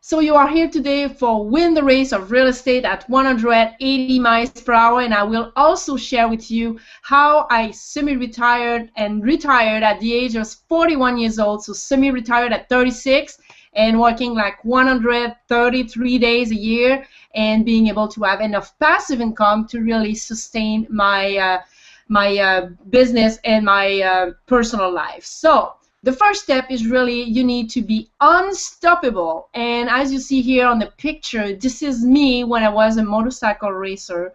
So you are here today for Win the Race of Real Estate at 180 miles per hour, and I will also share with you how I semi-retired and retired at the age of 41 years old, so semi-retired at 36 and working like 133 days a year and being able to have enough passive income to really sustain my business and my personal life. So the first step is really you need to be unstoppable. And as you see here on the picture, this is me when I was a motorcycle racer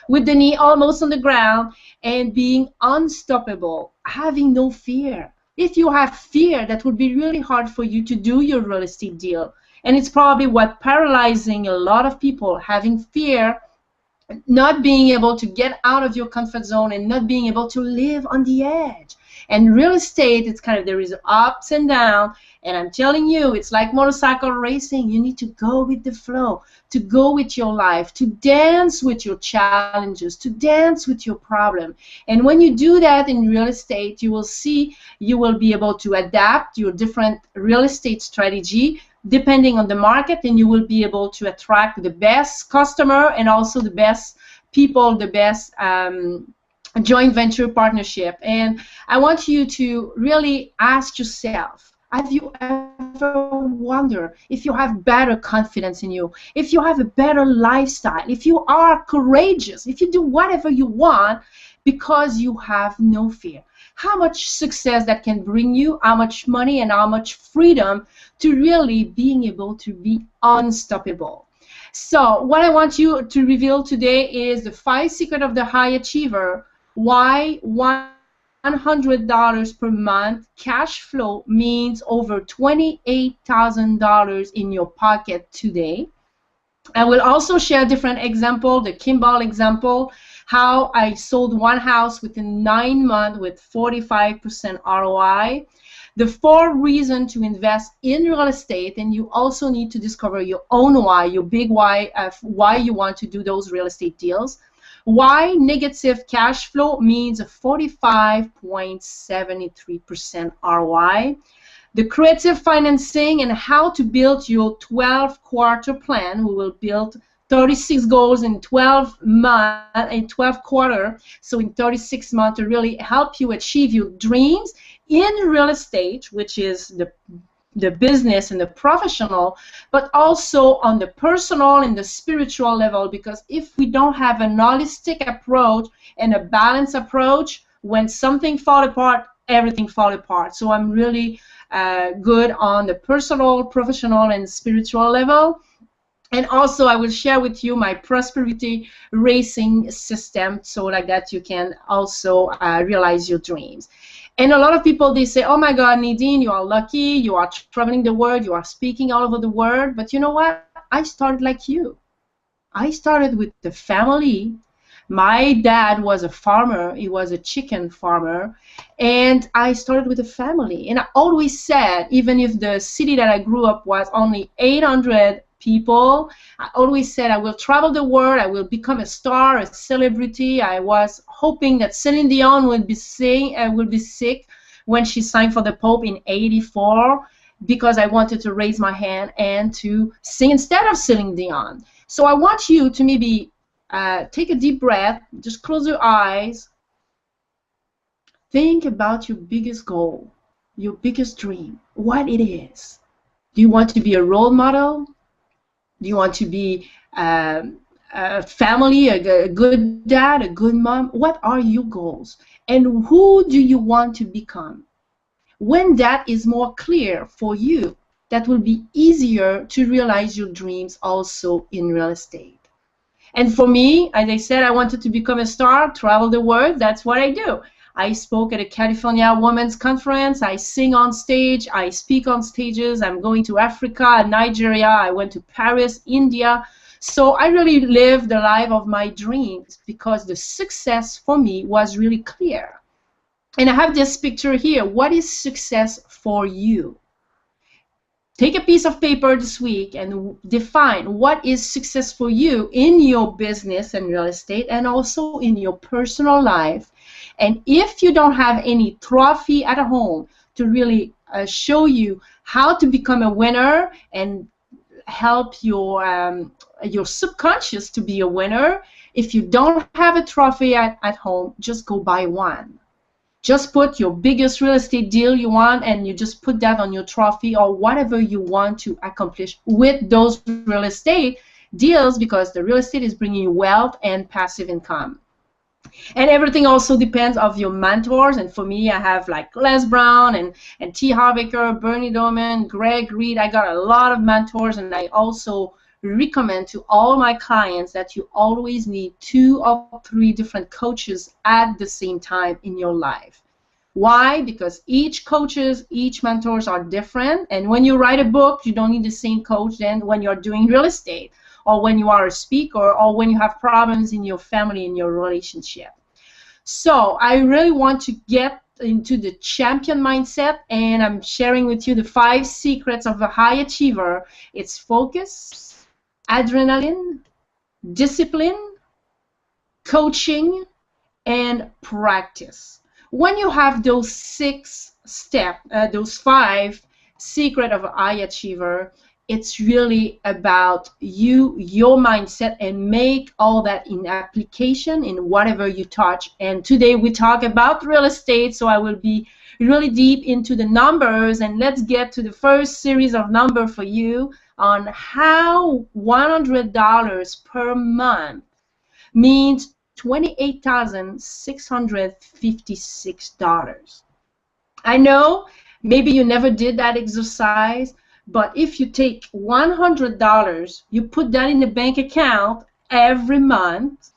with the knee almost on the ground and being unstoppable, having no fear. If you have fear, that would be really hard for you to do your real estate deal. And it's probably what paralyzing a lot of people, having fear, not being able to get out of your comfort zone and not being able to live on the edge. And real estate, it's kind of, there is ups and downs, and I'm telling you, it's like motorcycle racing. You need to go with the flow, to go with your life, to dance with your challenges, to dance with your problem. And when you do that in real estate, you will see you will be able to adapt your different real estate strategy depending on the market, and you will be able to attract the best customer and also the best people, the best joint venture partnership. And I want you to really ask yourself, have you ever wondered if you have better confidence in you, if you have a better lifestyle, if you are courageous, if you do whatever you want because you have no fear? How much success that can bring you, how much money and how much freedom to really being able to be unstoppable. So what I want you to reveal today is the 5 secrets of the high achiever, why $100 per month cash flow means over $28,000 in your pocket today. I will also share different examples, the Kimball example, how I sold one house within 9 months with 45% ROI. The 4 reasons to invest in real estate, and you also need to discover your own why, your big why of why you want to do those real estate deals. Why negative cash flow means a 45.73% ROI. The creative financing and how to build your 12-quarter plan. We will build 36 goals in 12 months, in 12 quarters, so in 36 months to really help you achieve your dreams in real estate, which is the business and the professional, but also on the personal and the spiritual level, because if we don't have a holistic approach and a balanced approach, when something falls apart, everything falls apart. So I'm really good on the personal, professional, and spiritual level. And also I will share with you my prosperity racing system, so like that you can also realize your dreams. And a lot of people, they say, oh my God, Nadine, you are lucky, you are traveling the world, you are speaking all over the world. But you know what? I started like you. I started with the family. My dad was a farmer. He was a chicken farmer. And I started with a family. And I always said, even if the city that I grew up was only 800 people, I always said I will travel the world, I will become a star, a celebrity. I was hoping that Celine Dion would be sick when she sang for the Pope in '84, because I wanted to raise my hand and to sing instead of Celine Dion. So I want you to maybe take a deep breath, just close your eyes, think about your biggest goal, your biggest dream, what it is. Do you want to be a role model? Do you want to be a family, a good dad, a good mom? What are your goals? And who do you want to become? When that is more clear for you, that will be easier to realize your dreams also in real estate. And for me, as I said, I wanted to become a star, travel the world. That's what I do. I spoke at a California Women's Conference. I sing on stage. I speak on stages. I'm going to Africa, Nigeria. I went to Paris, India. So I really lived the life of my dreams because the success for me was really clear. And I have this picture here. What is success for you? Take a piece of paper this week and define what is success for you in your business and real estate and also in your personal life. And if you don't have any trophy at home to really show you how to become a winner and help your subconscious to be a winner. If you don't have a trophy at home, just go buy one. Just put your biggest real estate deal you want, and you just put that on your trophy, or whatever you want to accomplish with those real estate deals, because the real estate is bringing you wealth and passive income. And everything also depends of your mentors. And for me, I have like Les Brown and T. Harv Eker, Bernie Doman, Greg Reed. I got a lot of mentors, and I also recommend to all my clients that you always need 2 or 3 different coaches at the same time in your life. Why? Because each mentors are different, and when you write a book, you don't need the same coach than when you're doing real estate, or when you are a speaker, or when you have problems in your family, in your relationship. So I really want to get into the champion mindset, and I'm sharing with you the 5 secrets of a high achiever. It's focus, adrenaline, discipline, coaching, and practice. When you have those 6 steps, those 5 secrets of a high achiever, it's really about your mindset, and make all that in application in whatever you touch. And today we talk about real estate, so I will be really deep into the numbers, and let's get to the first series of numbers for you on how $100 per month means $28,656. I know maybe you never did that exercise, but if you take $100, you put that in the bank account every month,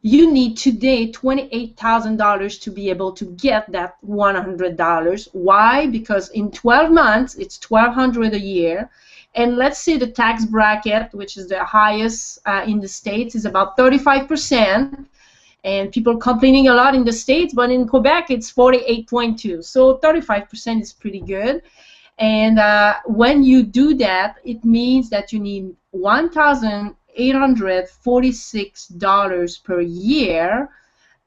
you need today $28,000 to be able to get that $100. Why? Because in 12 months, it's $1,200 a year. And let's say the tax bracket, which is the highest in the States, is about 35%. And people complaining a lot in the States, but in Quebec, it's 48.2. So 35% is pretty good. And when you do that, it means that you need $1,846 per year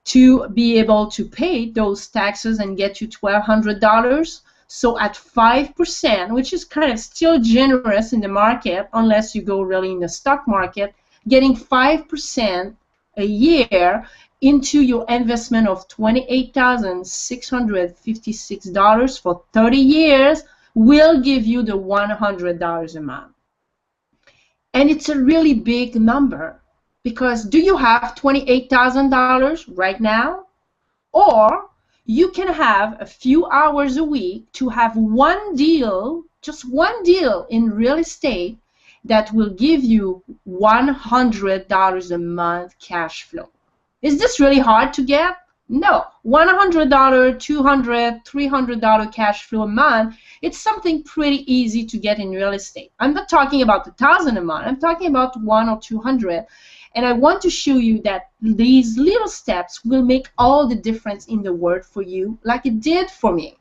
to be able to pay those taxes and get you $1,200. So at 5%, which is kind of still generous in the market, unless you go really in the stock market, getting 5% a year into your investment of $28,656 for 30 years will give you the $100 a month. And it's a really big number, because do you have $28,000 right now? Or you can have a few hours a week to have one deal, just one deal in real estate that will give you $100 a month cash flow. Is this really hard to get? No. $100, $200, $300 cash flow a month, it's something pretty easy to get in real estate. I'm not talking about $1,000 a month. I'm talking about $100 or $200. And I want to show you that these little steps will make all the difference in the world for you, like it did for me.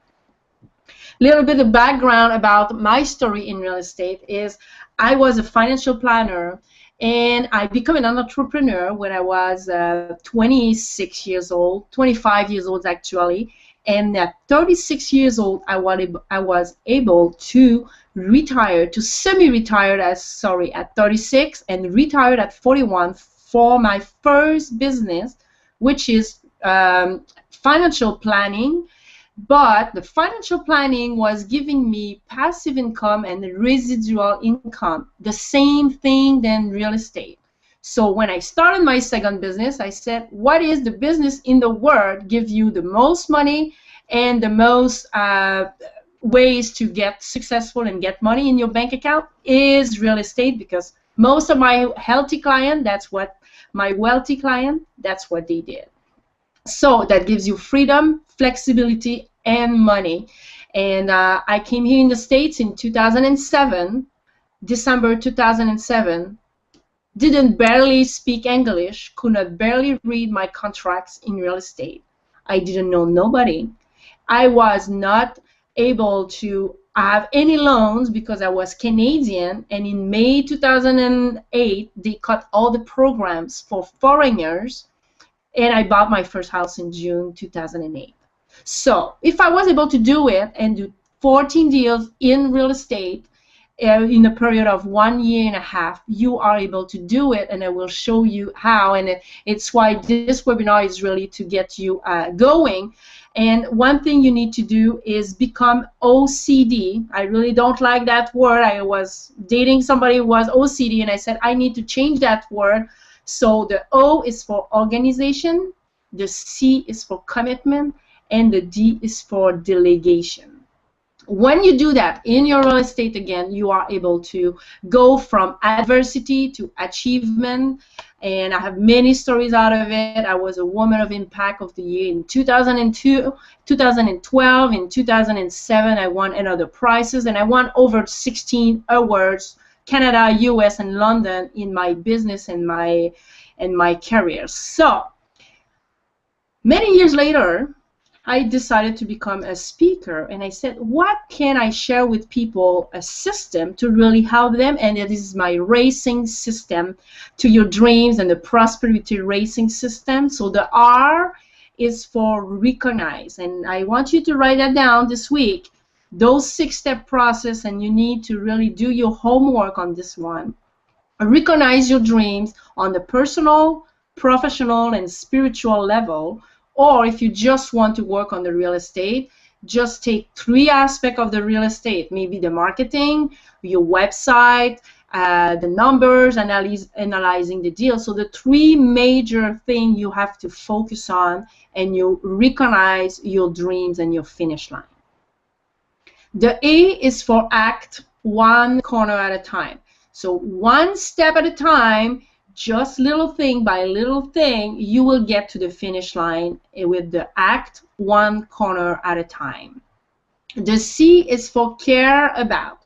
Little bit of background about my story in real estate is I was a financial planner, and I became an entrepreneur when I was 26 years old, 25 years old actually. And at 36 years old, I was able to retire, to semi-retire at 36, and retired at 41 for my first business, which is financial planning. But the financial planning was giving me passive income and residual income, the same thing than real estate. So when I started my second business, I said, what is the business in the world give you the most money and the most ways to get successful and get money in your bank account? Is real estate, because most of my healthy clients, my wealthy client, that's what they did. So that gives you freedom, flexibility, and money. And I came here in the States in 2007, December 2007, didn't barely speak English, could not barely read my contracts in real estate. I didn't know nobody. I was not able to have any loans because I was Canadian, and in May 2008, they cut all the programs for foreigners, and I bought my first house in June 2008. So if I was able to do it and do 14 deals in real estate in a period of 1 year and a half, you are able to do it, and I will show you how. And it's why this webinar is really to get you going. And one thing you need to do is become OCD. I really don't like that word. I was dating somebody who was OCD, and I said I need to change that word. So the O is for organization, the C is for commitment, and the D is for delegation. When you do that in your real estate, again, you are able to go from adversity to achievement. And I have many stories out of it. I was a Woman of Impact of the Year in 2002, 2012, in 2007. I won another prizes, and I won over 16 awards, Canada, US, and London, in my business and my career. So many years later, I decided to become a speaker, and I said, what can I share with people, a system to really help them? And this is my racing system to your dreams, and the prosperity racing system. So the R is for recognize, and I want you to write that down this week, those 6-step process, and you need to really do your homework on this one. Recognize your dreams on the personal, professional, and spiritual level. Or if you just want to work on the real estate, just take 3 aspects of the real estate, maybe the marketing, your website, the numbers, analyzing the deal. So the 3 major things you have to focus on, and you recognize your dreams and your finish line. The A is for act 1 corner at a time. So 1 step at a time, just little thing by little thing, you will get to the finish line with the act 1 corner at a time. The C is for care about.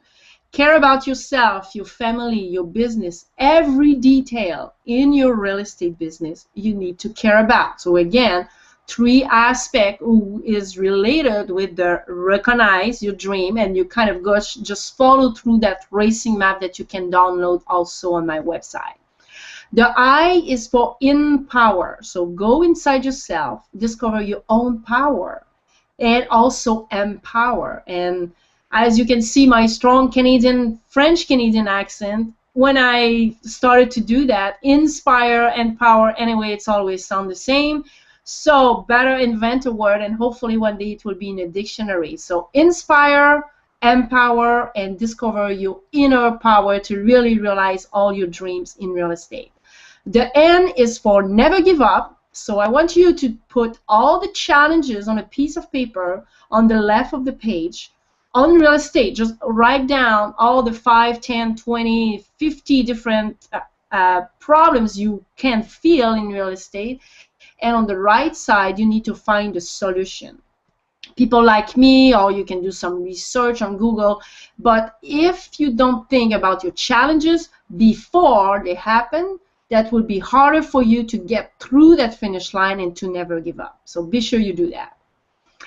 Care about yourself, your family, your business, every detail in your real estate business you need to care about. So again, 3 aspects is related with the recognize your dream, and you kind of just follow through that racing map that you can download also on my website. The I is for empower. So go inside yourself, discover your own power, and also empower. And as you can see, my strong French-Canadian accent, when I started to do that, inspire, empower, anyway, it's always sound the same. So better invent a word, and hopefully one day it will be in a dictionary. So inspire, empower, and discover your inner power to really realize all your dreams in real estate. The N is for never give up. So I want you to put all the challenges on a piece of paper on the left of the page. On real estate, just write down all the 5, 10, 20, 50 different problems you can feel in real estate. And on the right side, you need to find a solution. People like me, or you can do some research on Google. But if you don't think about your challenges before they happen, that will be harder for you to get through that finish line and to never give up. So be sure you do that.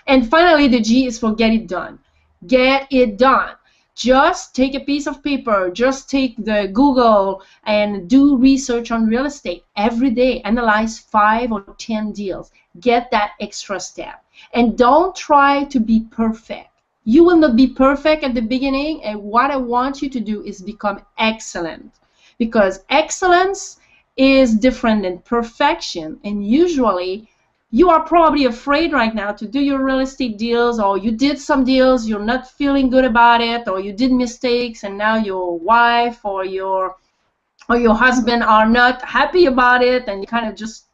And finally, the G is for get it done. Get it done. Just take a piece of paper, just take the Google and do research on real estate every day. Analyze 5 or 10 deals. Get that extra step. And don't try to be perfect. You will not be perfect at the beginning, and what I want you to do is become excellent. Because excellence is different than perfection, and usually you are probably afraid right now to do your real estate deals, or you did some deals, you're not feeling good about it, or you did mistakes and now your wife or your husband are not happy about it, and you kind of just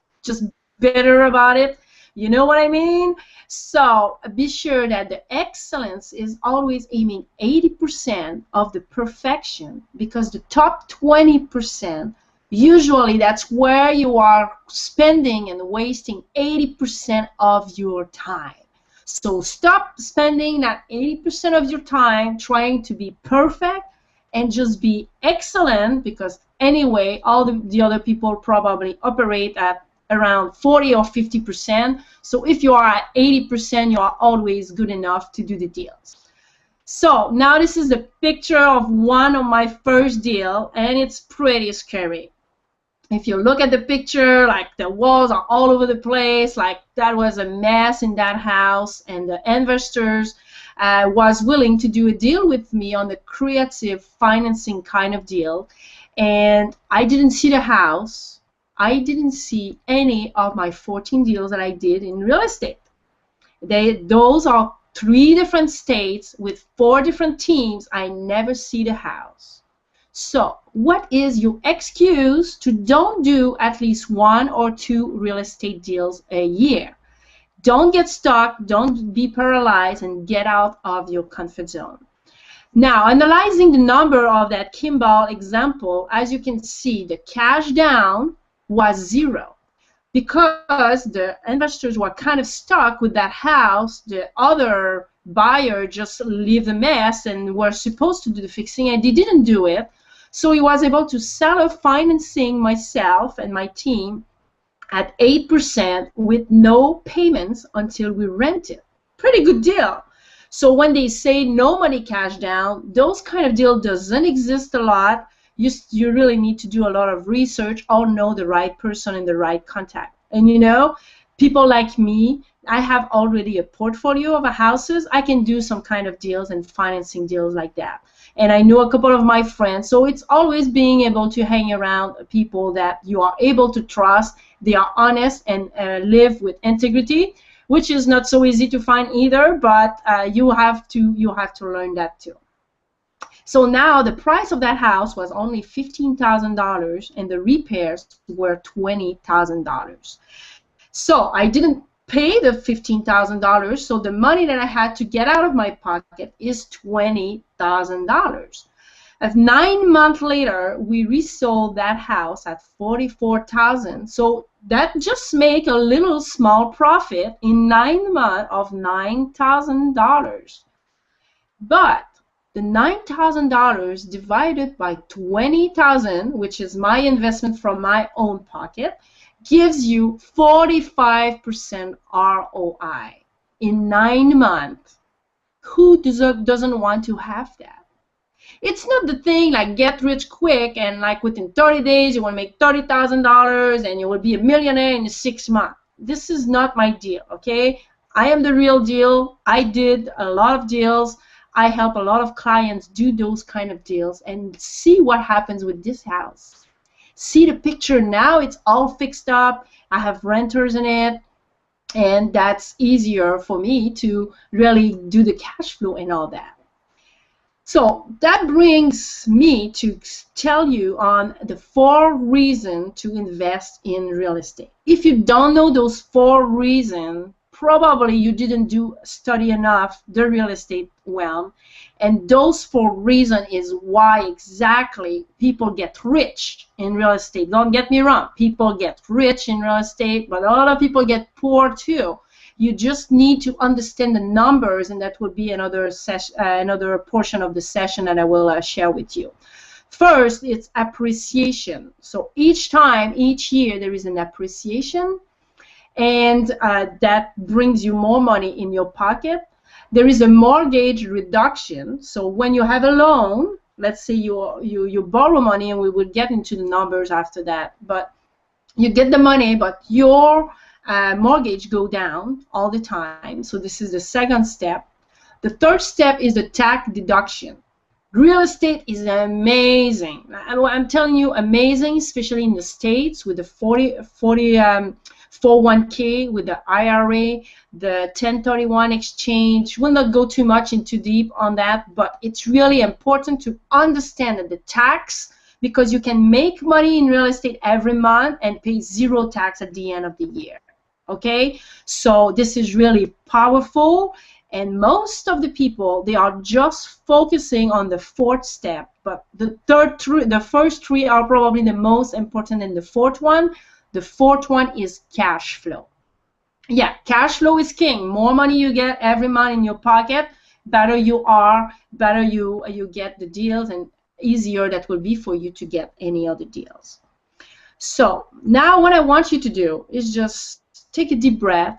bitter about it. You know what I mean? So be sure that the excellence is always aiming 80% of the perfection, because the top 20%, usually that's where you are spending and wasting 80% of your time. So stop spending that 80% of your time trying to be perfect and just be excellent, because anyway, all the other people probably operate at around 40 or 50%. So if you are at 80%, you are always good enough to do the deals. So now this is the picture of one of my first deal, and it's pretty scary. If you look at the picture, like the walls are all over the place, like that was a mess in that house, and the investors was willing to do a deal with me on the creative financing kind of deal. And I didn't see the house. I didn't see any of my 14 deals that I did in real estate. Those are 3 different states with 4 different teams. I never see the house. So what is your excuse to don't do at least 1 or 2 real estate deals a year? Don't get stuck, don't be paralyzed, and get out of your comfort zone. Now, analyzing the number of that Kimball example, as you can see, the cash down was 0 because the investors were kind of stuck with that house. The other buyer just left the mess and were supposed to do the fixing, and they didn't do it. So he was able to self-financing myself and my team at 8% with no payments until we rent it. Pretty good deal. So when they say no money cash down, those kind of deal doesn't exist a lot. You really need to do a lot of research or know the right person and the right contact. And you know, people like me, I have already a portfolio of houses. I can do some kind of deals and financing deals like that. And I know a couple of my friends. So it's always being able to hang around people that you are able to trust. They are honest and live with integrity, which is not so easy to find either, but you have to learn that too. So now the price of that house was only $15,000 and the repairs were $20,000. So I didn't pay the $15,000, so the money that I had to get out of my pocket is $20,000. 9 months later, we resold that house at $44,000. So that just make a little small profit in 9 months of $9,000. But the $9,000 divided by $20,000, which is my investment from my own pocket, gives you 45% ROI in 9 months. Who doesn't want to have that? It's not the thing like get rich quick and like within 30 days you want to make $30,000 and you will be a millionaire in 6 months. This is not my deal, okay? I am the real deal. I did a lot of deals. I help a lot of clients do those kind of deals and see what happens with this house. See the picture now, it's all fixed up. I have renters in it, and that's easier for me to really do the cash flow and all that. So that brings me to tell you on the 4 reasons to invest in real estate. If you don't know those 4 reasons, probably you didn't study enough the real estate well. And those 4 reasons is why exactly people get rich in real estate. Don't get me wrong, people get rich in real estate, but a lot of people get poor too. You just need to understand the numbers, and that would be another portion of the session that I will share with you. First, it's appreciation. So each year, there is an appreciation, and that brings you more money in your pocket. There is a mortgage reduction. So when you have a loan, let's say you borrow money, and we will get into the numbers after that, but you get the money, but your mortgage go down all the time. So this is the second step. The third step is the tax deduction. Real estate is amazing. I'm telling you, amazing, especially in the States with the 401k, with the IRA, the 1031 exchange. We'll not go too much into deep on that, but it's really important to understand that the tax, because you can make money in real estate every month and pay 0 tax at the end of the year. Okay, so this is really powerful, and most of the people, they are just focusing on the 4th step, but the first 3 are probably the most important, and the 4th one, is cash flow. Yeah, cash flow is king. More money you get every month in your pocket, better you are, better you get the deals, and easier that will be for you to get any other deals. So now what I want you to do is just take a deep breath.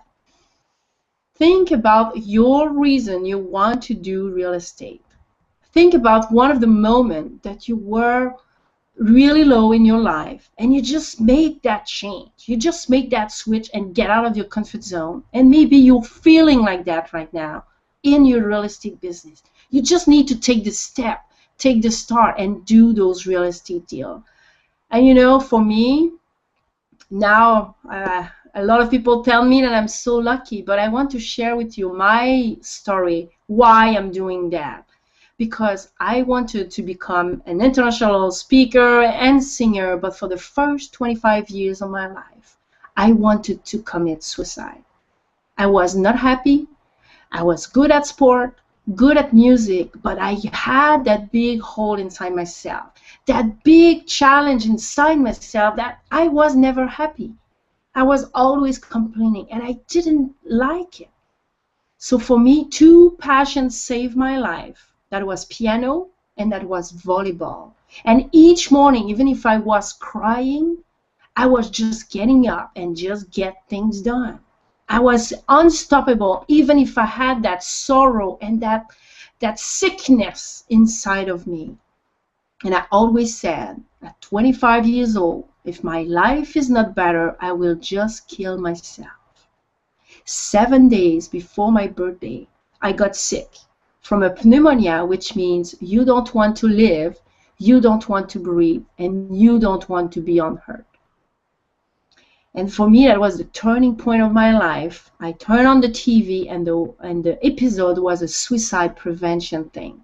Think about your reason you want to do real estate. Think about one of the moments that you were really low in your life and you just make that change. You just make that switch and get out of your comfort zone. And maybe you're feeling like that right now. in your real estate business. You just need to take the step, take the start, and do those real estate deals. And you know, for me, now a lot of people tell me that I'm so lucky, but I want to share with you my story, why I'm doing that. Because I wanted to become an international speaker and singer, but for the first 25 years of my life, I wanted to commit suicide. I was not happy. I was good at sport, good at music, but I had that big hole inside myself, that big challenge inside myself that I was never happy. I was always complaining, and I didn't like it. So for me, two passions saved my life. That was piano and that was volleyball. And each morning, even if I was crying, I was just getting up and just get things done. I was unstoppable, even if I had that sorrow and that sickness inside of me. And I always said, at 25 years old, if my life is not better, I will just kill myself. 7 days before my birthday, I got sick from a pneumonia, which means you don't want to live, you don't want to breathe, and you don't want to be unhurt. And for me, that was the turning point of my life. I turned on the TV, and the episode was a suicide prevention thing.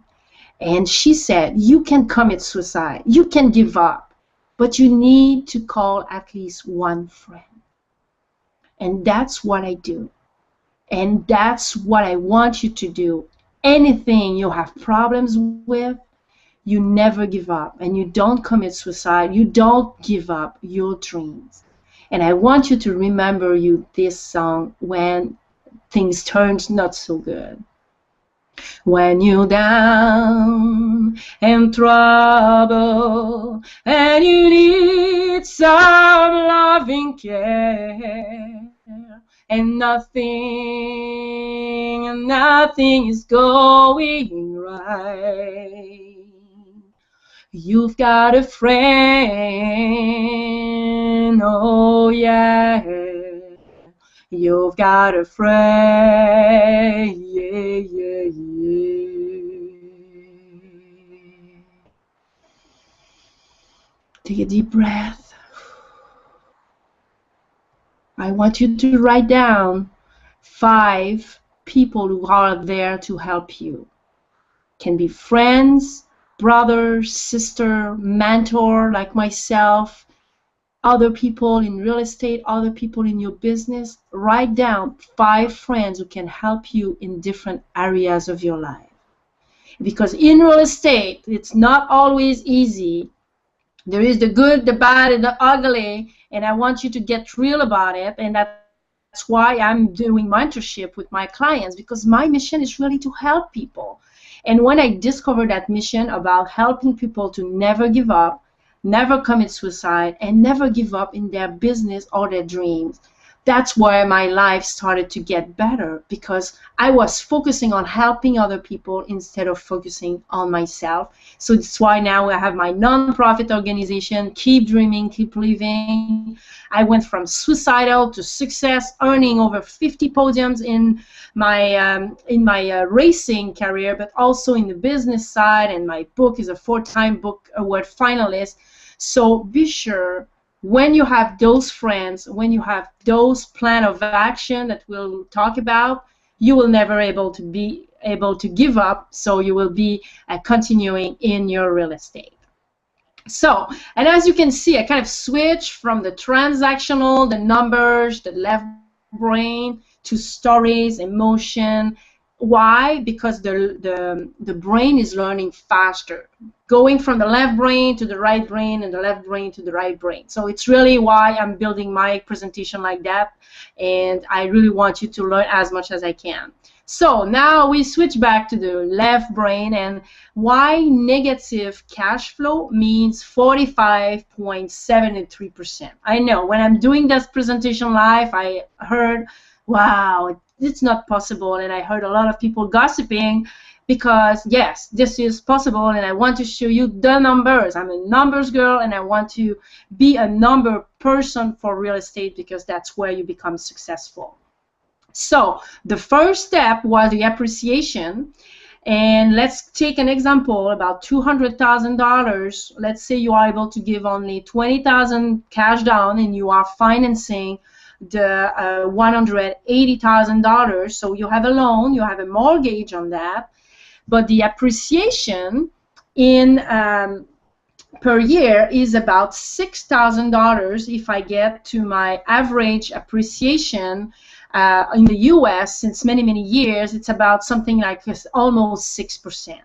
And she said, you can commit suicide, you can give up, but you need to call at least one friend. And that's what I do. And that's what I want you to do. Anything you have problems with, you never give up. And you don't commit suicide. You don't give up your dreams. And I want you to remember this song when things turn not so good. When you're down and trouble and you need some loving care, and nothing is going right, you've got a friend, oh yeah, you've got a friend, yeah, yeah, yeah. Take a deep breath. I want you to write down 5 people who are there to help you. Can be friends, brother, sister, mentor like myself, other people in real estate, other people in your business. Write down 5 friends who can help you in different areas of your life. Because in real estate, it's not always easy. There is the good, the bad, and the ugly, and I want you to get real about it, and that's why I'm doing mentorship with my clients, because my mission is really to help people. And when I discovered that mission about helping people to never give up, never commit suicide, and never give up in their business or their dreams, that's where my life started to get better, because I was focusing on helping other people instead of focusing on myself. So that's why now I have my non-profit organization, Keep Dreaming, Keep Living. I went from suicidal to success, earning over 50 podiums in my racing career, but also in the business side, and my book is a 4-time book award finalist. So be sure, when you have those friends, when you have those plan of action that we'll talk about, you will never be able to give up, so you will be continuing in your real estate. So, and as you can see, I kind of switch from the transactional, the numbers, the left brain, to stories, emotion. Why? Because the brain is learning faster, going from the left brain to the right brain and the left brain to the right brain. So it's really why I'm building my presentation like that, and I really want you to learn as much as I can. So now we switch back to the left brain, and why negative cash flow means 45.73%. I know when I'm doing this presentation live, I heard, wow, it's not possible, and I heard a lot of people gossiping, because yes, this is possible, and I want to show you the numbers. I'm a numbers girl, and I want to be a number person for real estate, because that's where you become successful. So the first step was the appreciation. And let's take an example about $200,000. Let's say you are able to give only $20,000 cash down and you are financing the $180,000. So you have a loan, you have a mortgage on that, but the appreciation in per year is about $6,000 if I get to my average appreciation in the US since many, many years. It's about something like almost 6%.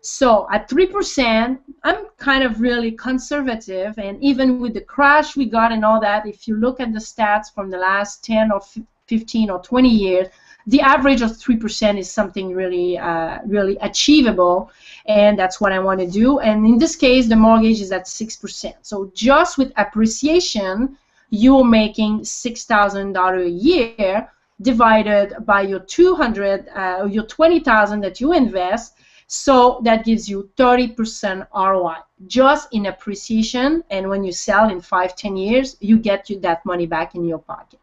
So at 3%, I'm kind of really conservative, and even with the crash we got and all that, if you look at the stats from the last 10 or 15 or 20 years, the average of 3% is something really, really achievable, and that's what I want to do. And in this case, the mortgage is at 6%. So just with appreciation, you're making $6,000 a year divided by your your $20,000 that you invest. So that gives you 30% ROI just in appreciation. And when you sell in 5-10 years, you get that money back in your pocket.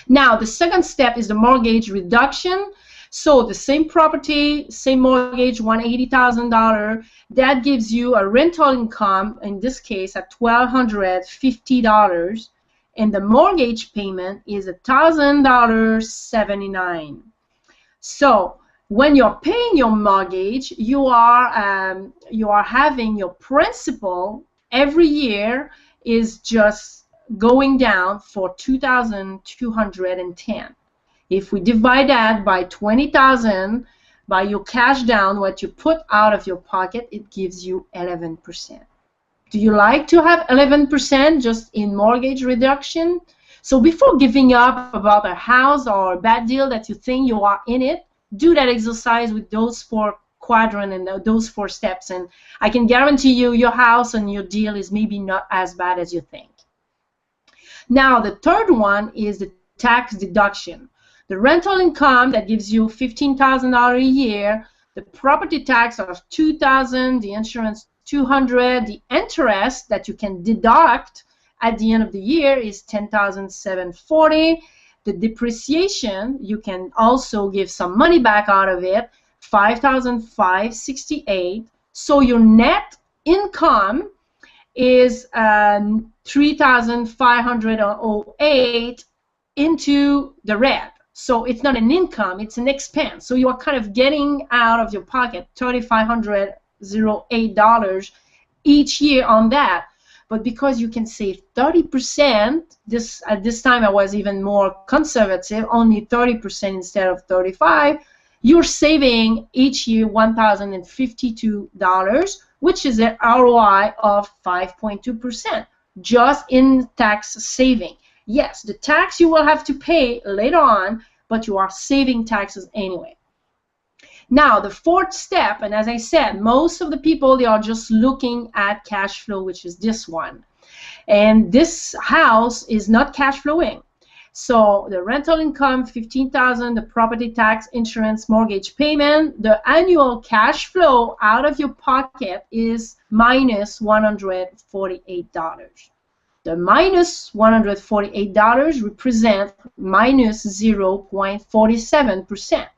Now, the second step is the mortgage reduction. So the same property, same mortgage, $180,000, that gives you a rental income, in this case at $1,250, and the mortgage payment is $1,000.79. So when you're paying your mortgage, you are having your principal every year is just going down for $2,210. If we divide that by 20,000, by your cash down, what you put out of your pocket, it gives you 11%. Do you like to have 11% just in mortgage reduction? So before giving up about a house or a bad deal that you think you are in it, do that exercise with those 4 quadrants and those 4 steps, and I can guarantee you your house and your deal is maybe not as bad as you think. Now, the third one is the tax deduction. The rental income that gives you $15,000 a year, the property tax of $2,000, the insurance $200, the interest that you can deduct at the end of the year is $10,740. The depreciation, you can also give some money back out of it, $5,568. So your net income is $3,508 into the red. So it's not an income, it's an expense. So you are kind of getting out of your pocket $3,508 each year on that. But because you can save 30%, at this time I was even more conservative, only 30% instead of 35%, you're saving each year $1,052, which is an ROI of 5.2% just in tax saving. Yes, the tax you will have to pay later on, but you are saving taxes anyway. Now, the fourth step, and as I said, most of the people, they are just looking at cash flow, which is this one. And this house is not cash flowing. So the rental income, $15,000, the property tax, insurance, mortgage payment, the annual cash flow out of your pocket is minus $148. The minus $148 represent minus 0.47%.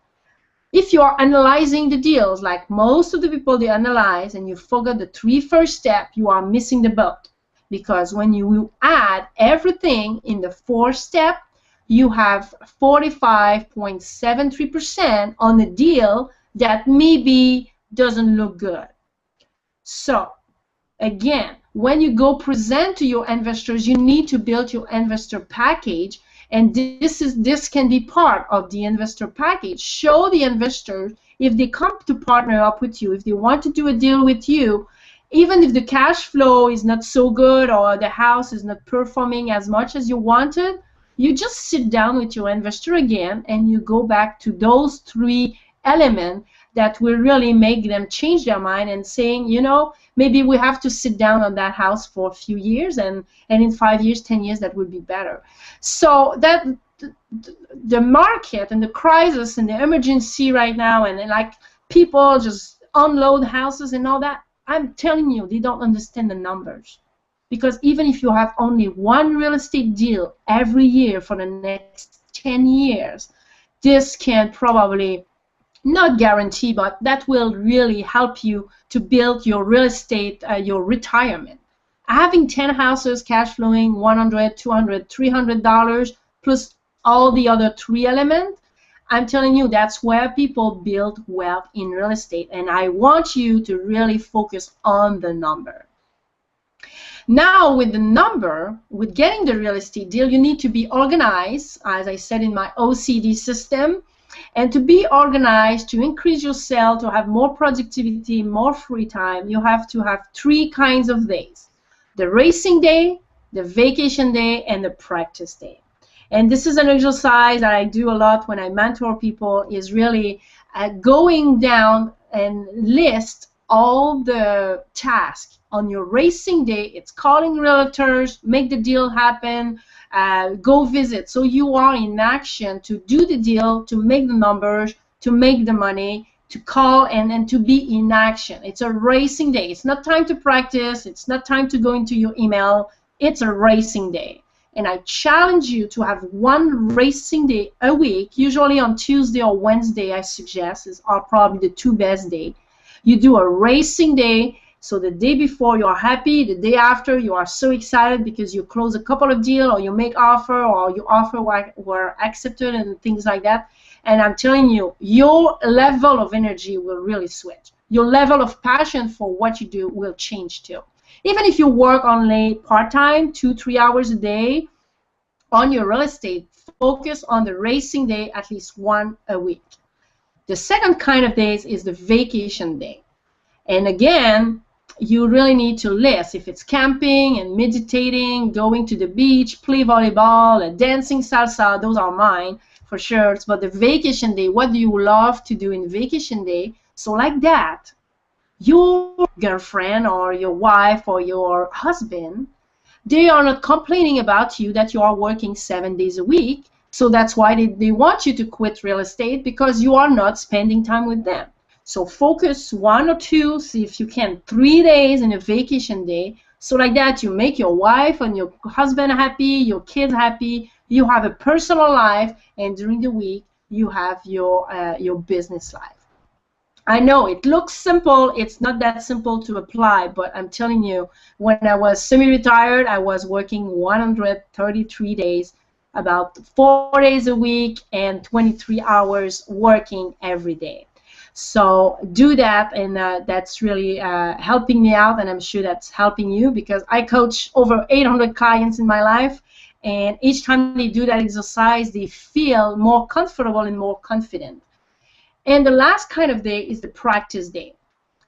If you are analyzing the deals, like most of the people they analyze, and you forgot the 3 first steps, you are missing the boat. Because when you add everything in the 4th step, you have 45.73% on a deal that maybe doesn't look good. So, again, when you go present to your investors, you need to build your investor package, and this can be part of the investor package. Show the investors, if they come to partner up with you, if they want to do a deal with you, even if the cash flow is not so good or the house is not performing as much as you wanted, you just sit down with your investor again and you go back to those 3 elements that will really make them change their mind and saying, you know, maybe we have to sit down on that house for a few years, and in 5 years, 10 years, that would be better. So that the market and the crisis and the emergency right now, and like people just unload houses and all that, I'm telling you, they don't understand the numbers. Because even if you have only 1 real estate deal every year for the next 10 years. This can probably not guarantee, but that will really help you to build your real estate, your retirement. Having 10 houses cash flowing $100, $200, $300 plus all the other three elements, I'm telling you, that's where people build wealth in real estate. And I want you to really focus on the number. Now, with the number, with getting the real estate deal, you need to be organized, as I said in my OCD system. And to be organized, to increase your sale, to have more productivity, more free time, you have to have three kinds of days: the racing day, the vacation day, and the practice day. And this is an exercise that I do a lot when I mentor people, is really going down and list all the tasks on your racing day. It's calling realtors, make the deal happen, go visit. So you are in action to do the deal, to make the numbers, to make the money, to call and to be in action. It's a racing day. It's not time to practice. It's not time to go into your email. It's a racing day. And I challenge you to have one racing day a week, usually on Tuesday or Wednesday, I suggest, are probably the two best days. You do a racing day. So the day before you are happy, the day after you are so excited because you close a couple of deals, or you make offer, or your offer were accepted and things like that. And I'm telling you, your level of energy will really switch. Your level of passion for what you do will change too. Even if you work only part-time, 2-3 hours a day on your real estate, focus on the racing day at least one a week. The second kind of days is the vacation day. And again, you really need to list if it's camping and meditating, going to the beach, play volleyball, dancing salsa. Those are mine for sure. But the vacation day, what do you love to do in vacation day? So like that, your girlfriend or your wife or your husband, they are not complaining about you that you are working 7 days a week. So that's why they want you to quit real estate, because you are not spending time with them. So focus 1 or 2, see if you can, 3 days in a vacation day. So like that, you make your wife and your husband happy, your kids happy, you have a personal life, and during the week, you have your business life. I know it looks simple. It's not that simple to apply, but I'm telling you, when I was semi-retired, I was working 133 days, about 4 days a week, and 23 hours working every day. So do that, and that's really helping me out, and I'm sure that's helping you, because I coach over 800 clients in my life, and each time they do that exercise, they feel more comfortable and more confident. And the last kind of day is the practice day.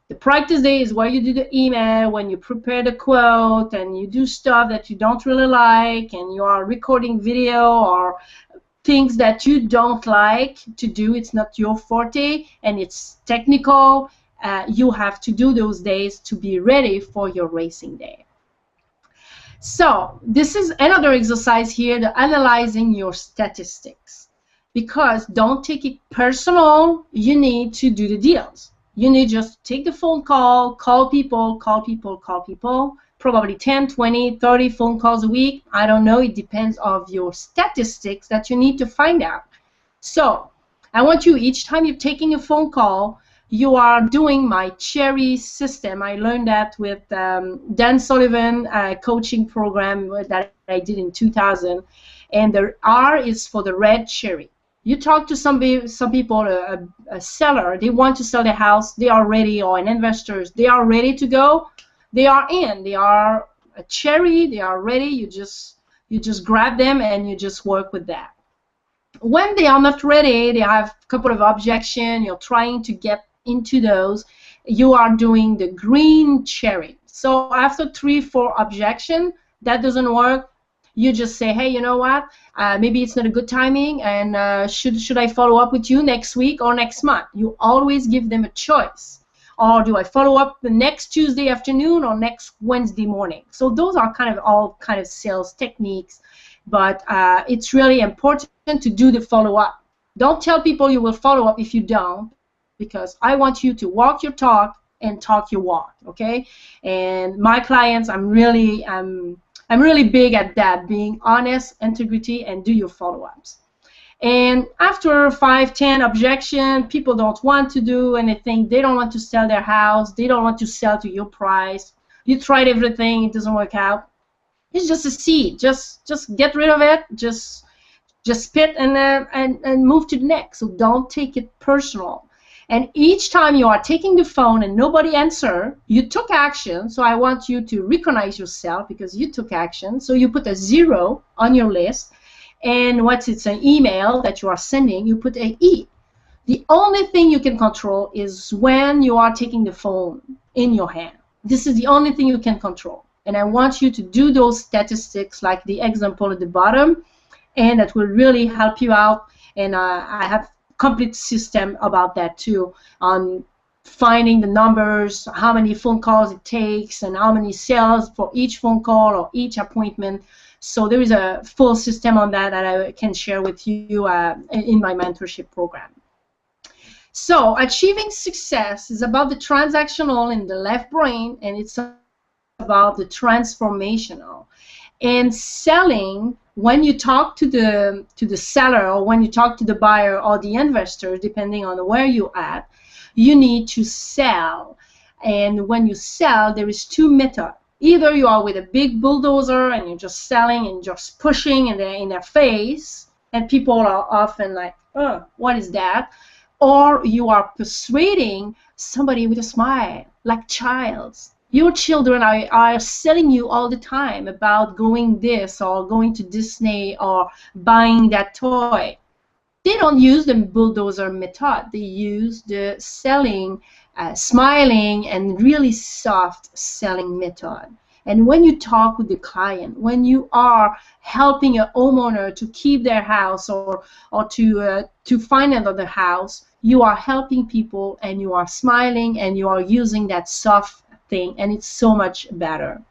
The practice day is where you do the email, when you prepare the quote, and you do stuff that you don't really like, and you are recording video or things that you don't like to do. It's not your forte, and it's technical. You have to do those days to be ready for your racing day. So this is another exercise here, the analyzing your statistics. Because don't take it personal, you need to do the deals. You need just take the phone call people, probably 10, 20, 30 phone calls a week. I don't know, it depends on your statistics that you need to find out. So I want you, each time you're taking a phone call, you are doing my cherry system. I learned that with Dan Sullivan coaching program that I did in 2000. And the R is for the red cherry. You talk to some people, a seller, they want to sell their house, they are ready, or an investor, they are ready to go, they are in, they are a cherry, they are ready, you just grab them and you just work with that. When they are not ready, they have a couple of objections, you're trying to get into those, you are doing the green cherry. So after 3-4 objections, that doesn't work, you just say, hey, you know what, maybe it's not a good timing, and should I follow up with you next week or next month? You always give them a choice. Or do I follow up the next Tuesday afternoon or next Wednesday morning? So those are all kind of sales techniques, but it's really important to do the follow-up. Don't tell people you will follow up if you don't, because I want you to walk your talk and talk your walk, okay? And my clients, I'm really big at that, being honest, integrity, and do your follow-ups. And after 5, 10 objection, people don't want to do anything. They don't want to sell their house. They don't want to sell to your price. You tried everything. It doesn't work out. It's just a seed. Just get rid of it. Just spit and move to the next. So don't take it personal. And each time you are taking the phone and nobody answer, you took action. So I want you to recognize yourself because you took action. So you put a 0 on your list. And once it's an email that you are sending, you put an E. The only thing you can control is when you are taking the phone in your hand. This is the only thing you can control. And I want you to do those statistics like the example at the bottom, and that will really help you out. And I have complete system about that too, on finding the numbers, how many phone calls it takes, and how many sales for each phone call or each appointment. So there is a full system on that that I can share with you in my mentorship program. So achieving success is about the transactional in the left brain, and it's about the transformational. And selling, when you talk to the seller, or when you talk to the buyer or the investor, depending on where you're at, you need to sell. And when you sell, there is 2 methods. Either you are with a big bulldozer and you're just selling and just pushing in their face, and people are often like, oh, what is that? Or you are persuading somebody with a smile, like childs. Your children are selling you all the time about going this or going to Disney or buying that toy. They don't use the bulldozer method. They use the selling, smiling, and really soft selling method. And when you talk with the client, when you are helping a homeowner to keep their house or to find another house, you are helping people and you are smiling and you are using that soft thing, and it's so much better.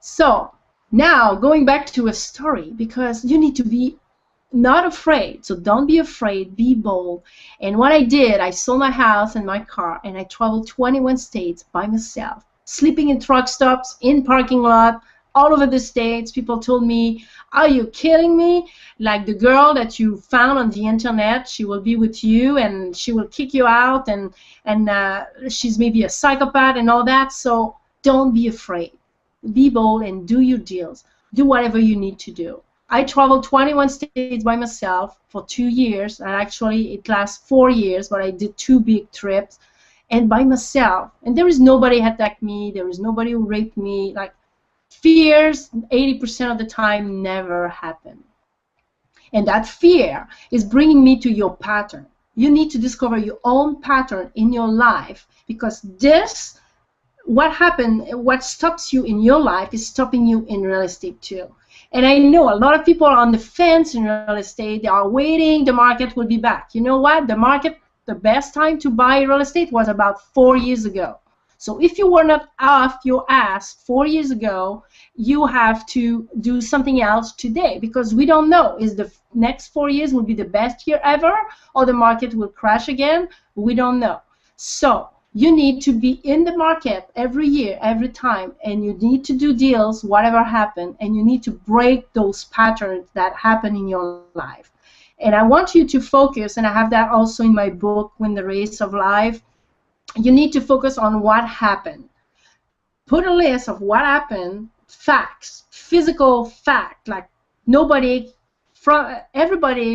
So now going back to a story, because you need to be not afraid. So don't be afraid, be bold. And what I did, I sold my house and my car, and I traveled 21 states by myself, sleeping in truck stops, in parking lot, all over the states. People told me, are you kidding me? Like the girl that you found on the internet, she will be with you and she will kick you out, and she's maybe a psychopath and all that. So don't be afraid. Be bold and do your deals. Do whatever you need to do. I traveled 21 states by myself for 2 years, and actually it lasts 4 years, but I did 2 big trips, and by myself. And there is nobody who attacked me. There is nobody who raped me. Like, fears 80% of the time never happen. And that fear is bringing me to your pattern. You need to discover your own pattern in your life, because this, what stops you in your life is stopping you in real estate too. And I know a lot of people are on the fence in real estate. They are waiting the market will be back. You know what? The best time to buy real estate was about 4 years ago. So if you were not off your ass 4 years ago, you have to do something else today, because we don't know. Is the next 4 years will be the best year ever, or the market will crash again? We don't know. So you need to be in the market every year, every time, and you need to do deals, whatever happens, and you need to break those patterns that happen in your life. And I want you to focus, and I have that also in my book, Win the Race of Life. You need to focus on what happened. Put a list of what happened, facts, physical fact, like everybody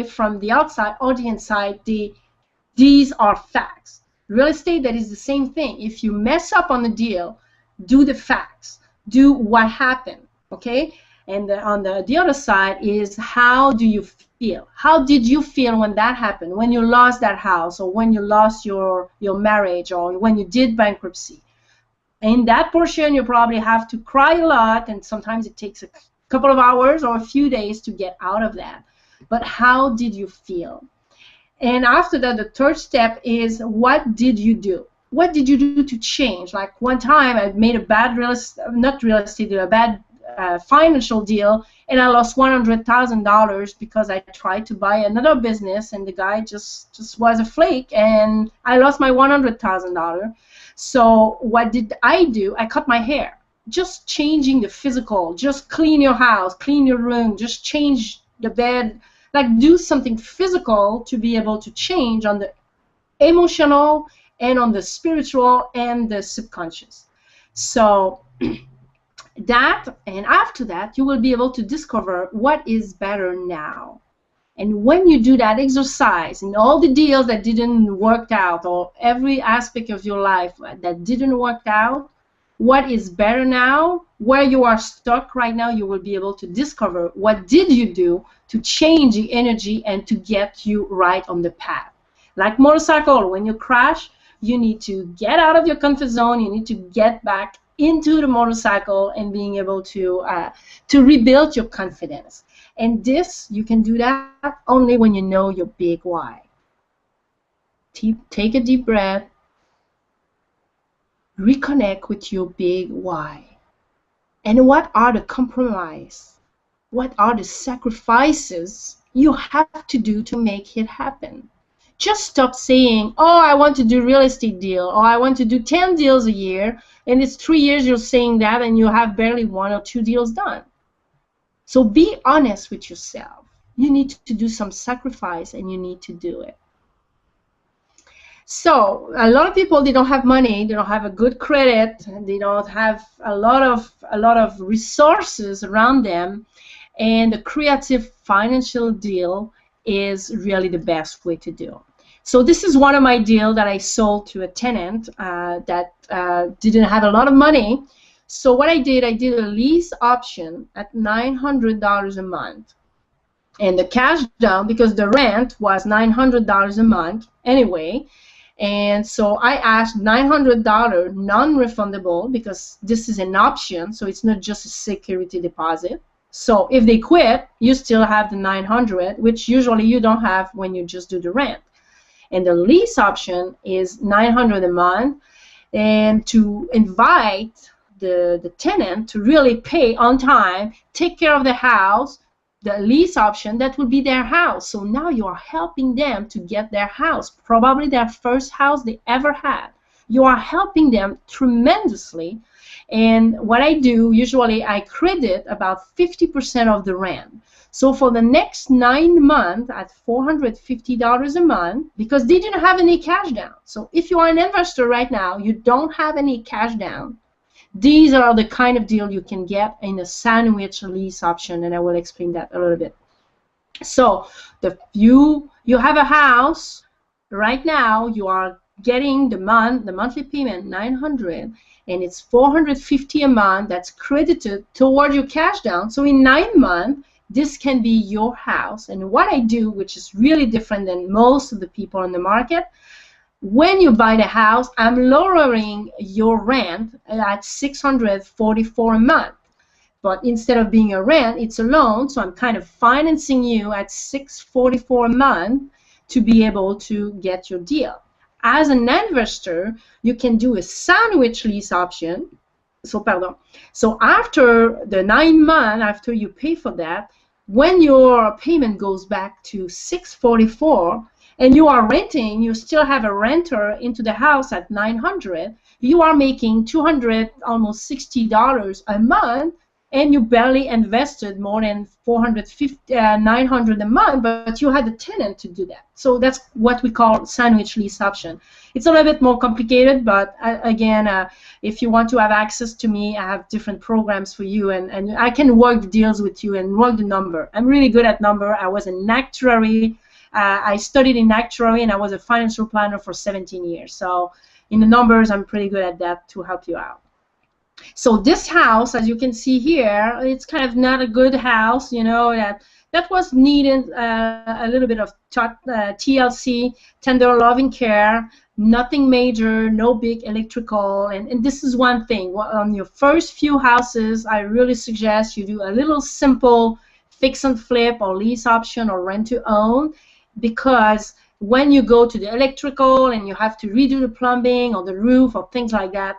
from the outside or the inside, these are facts. Real estate, that is the same thing. If you mess up on the deal, do the facts, do what happened, okay? And on the other side is, how do you feel? How did you feel when that happened, when you lost that house, or when you lost your marriage, or when you did bankruptcy? In that portion, you probably have to cry a lot, and sometimes it takes a couple of hours or a few days to get out of that. But how did you feel? And after that, the third step is, what did you do? What did you do to change? Like one time, I made a bad financial deal, and I lost $100,000 because I tried to buy another business, and the guy just was a flake, and I lost my $100,000. So what did I do? I cut my hair. Just changing the physical, just clean your house, clean your room, just change the bed, like do something physical to be able to change on the emotional and on the spiritual and the subconscious. So that, and after that, you will be able to discover what is better now. And when you do that exercise and all the deals that didn't work out, or every aspect of your life that didn't work out, what is better now, where you are stuck right now, you will be able to discover what did you do to change the energy and to get you right on the path. Like motorcycle, when you crash, you need to get out of your comfort zone, you need to get back into the motorcycle and being able to rebuild your confidence. And this, you can do that only when you know your big why. Take a deep breath. Reconnect with your big why. And what are the compromises? What are the sacrifices you have to do to make it happen? Just stop saying, oh, I want to do real estate deal, or I want to do 10 deals a year, and it's 3 years you're saying that and you have barely 1 or 2 deals done. So be honest with yourself. You need to do some sacrifice and you need to do it. So a lot of people, they don't have money, they don't have a good credit, they don't have a lot of resources around them, and the creative financial deal is really the best way to do. So this is one of my deals that I sold to a tenant that didn't have a lot of money. So what I did a lease option at $900 a month. And the cash down, because the rent was $900 a month anyway. And so I asked $900 non-refundable, because this is an option, so it's not just a security deposit. So if they quit, you still have the $900, which usually you don't have when you just do the rent. And the lease option is $900 a month, and to invite the tenant to really pay on time, take care of the house, the lease option, that would be their house. So now you are helping them to get their house, probably their first house they ever had. You are helping them tremendously. And what I do, usually I credit about 50% of the rent. So for the next 9 months at $450 a month, because they didn't have any cash down. So if you are an investor right now, you don't have any cash down, these are the kind of deal you can get in a sandwich lease option, and I will explain that a little bit. So you have a house right now, you are getting the monthly payment $900, and it's $450 a month that's credited toward your cash down. So in 9 months, this can be your house. And what I do, which is really different than most of the people on the market, when you buy the house, I'm lowering your rent at $644 a month. But instead of being a rent, it's a loan, so I'm kind of financing you at $644 a month to be able to get your deal. As an investor, you can do a sandwich lease option. So after the 9 months, after you pay for that, when your payment goes back to $644, and you are renting, you still have a renter into the house at $900, you are making $200, almost $60 a month, and you barely invested more than $900 a month, but you had a tenant to do that. So that's what we call sandwich lease option. It's a little bit more complicated, but again, if you want to have access to me, I have different programs for you, and I can work the deals with you and work the number. I'm really good at number. I was an actuary. I studied in actuary, and I was a financial planner for 17 years. So in the numbers, I'm pretty good at that to help you out. So this house, as you can see here, it's kind of not a good house, you know, that was needed a little bit of TLC, tender loving care, nothing major, no big electrical, and this is one thing. On your first few houses, I really suggest you do a little simple fix and flip or lease option or rent to own, because when you go to the electrical and you have to redo the plumbing or the roof or things like that,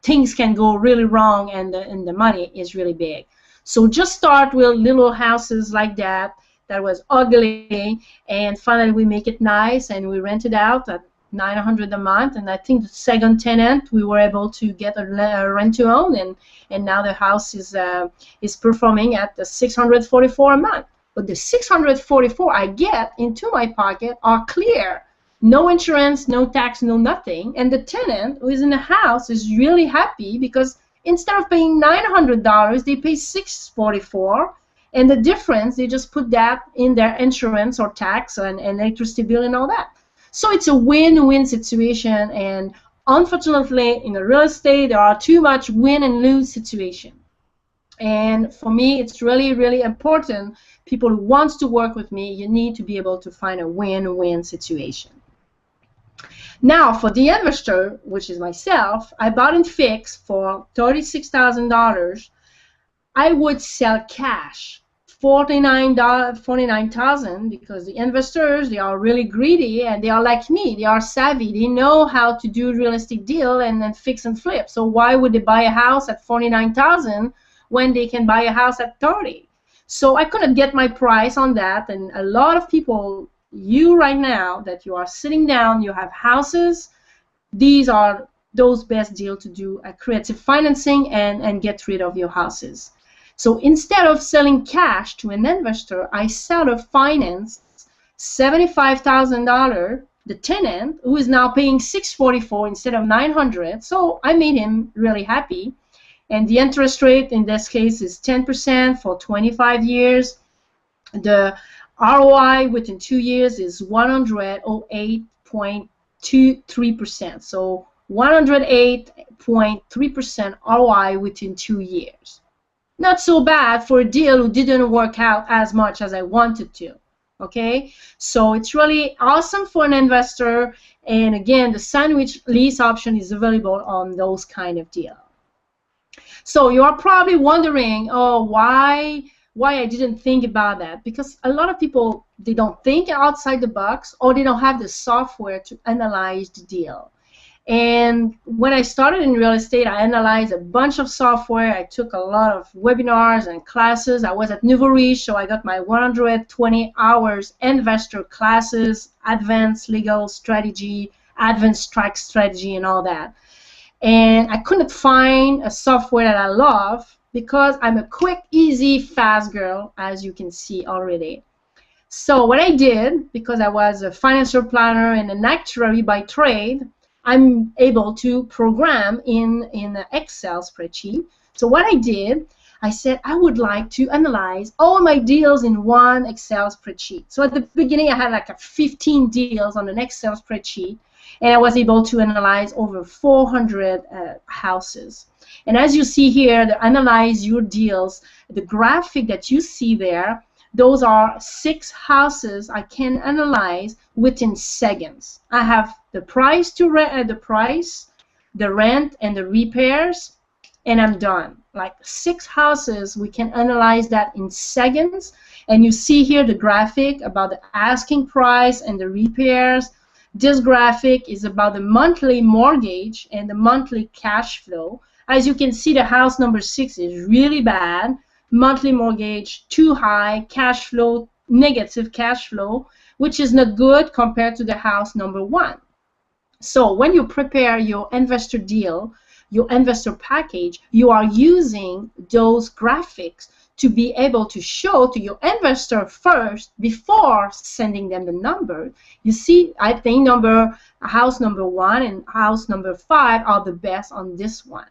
things can go really wrong, and the money is really big. So just start with little houses like that was ugly, and finally we make it nice and we rent it out at $900 a month. And I think the second tenant, we were able to get a rent to own, and now the house is performing at $644 a month. but the 644 I get into my pocket are clear. No insurance, no tax, no nothing. And the tenant who is in the house is really happy because instead of paying $900, they pay $644. And the difference, they just put that in their insurance or tax and electricity bill and all that. So it's a win-win situation. And unfortunately, in the real estate, there are too much win and lose situation. And for me, it's really, really important. People who want to work with me, you need to be able to find a win-win situation. Now, for the investor, which is myself, I bought in fixed for $36,000. I would sell cash $49,000 because the investors, they are really greedy and they are like me. They are savvy. They know how to do real estate deal and then fix and flip. So why would they buy a house at $49,000 when they can buy a house at $30,000? So I couldn't get my price on that, and a lot of people, you right now that you are sitting down, you have houses, these are those best deals to do a creative financing and get rid of your houses. So instead of selling cash to an investor, I sell to finance $75,000 the tenant, who is now paying $644 instead of $900. So I made him really happy. And the interest rate in this case is 10% for 25 years. The ROI within 2 years is 108.23%. So 108.3% ROI within 2 years. Not so bad for a deal who didn't work out as much as I wanted to. Okay, so it's really awesome for an investor. And again, the sandwich lease option is available on those kind of deals. So you are probably wondering, oh, why I didn't think about that? Because a lot of people, they don't think outside the box, or they don't have the software to analyze the deal. And when I started in real estate, I analyzed a bunch of software. I took a lot of webinars and classes. I was at Nouveau Riche, so I got my 120 hours investor classes, advanced legal strategy, advanced tax strategy, and all that. And I couldn't find a software that I love because I'm a quick, easy, fast girl, as you can see already. So what I did, because I was a financial planner and an actuary by trade, I'm able to program in an Excel spreadsheet. So what I did, I said I would like to analyze all my deals in one Excel spreadsheet. So at the beginning, I had like 15 deals on an Excel spreadsheet, and I was able to analyze over 400 houses. And as you see here, the analyze your deals, the graphic that you see there, those are 6 houses I can analyze within seconds. I have the price to rent, the rent, and the repairs, and I'm done. Like 6 houses, we can analyze that in seconds. And you see here the graphic about the asking price and the repairs. This graphic is about the monthly mortgage and the monthly cash flow. As you can see, the house number 6 is really bad. Monthly mortgage too high, cash flow, negative cash flow, which is not good compared to the house number 1. So when you prepare your investor deal, your investor package, you are using those graphics to be able to show to your investor first before sending them the number. You see, I think house number 1 and house number 5 are the best on this one.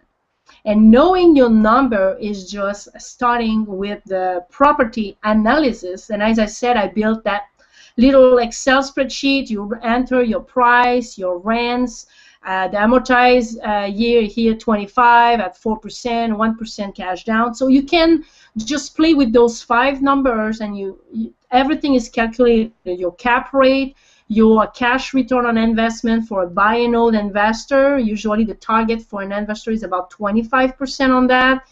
And knowing your number is just starting with the property analysis. And as I said, I built that little Excel spreadsheet. You enter your price, your rents, the amortized year here 25 at 4%, 1% cash down. So you can just play with those 5 numbers, and everything is calculated. Your cap rate, your cash return on investment for a buy and hold investor. Usually the target for an investor is about 25% on that.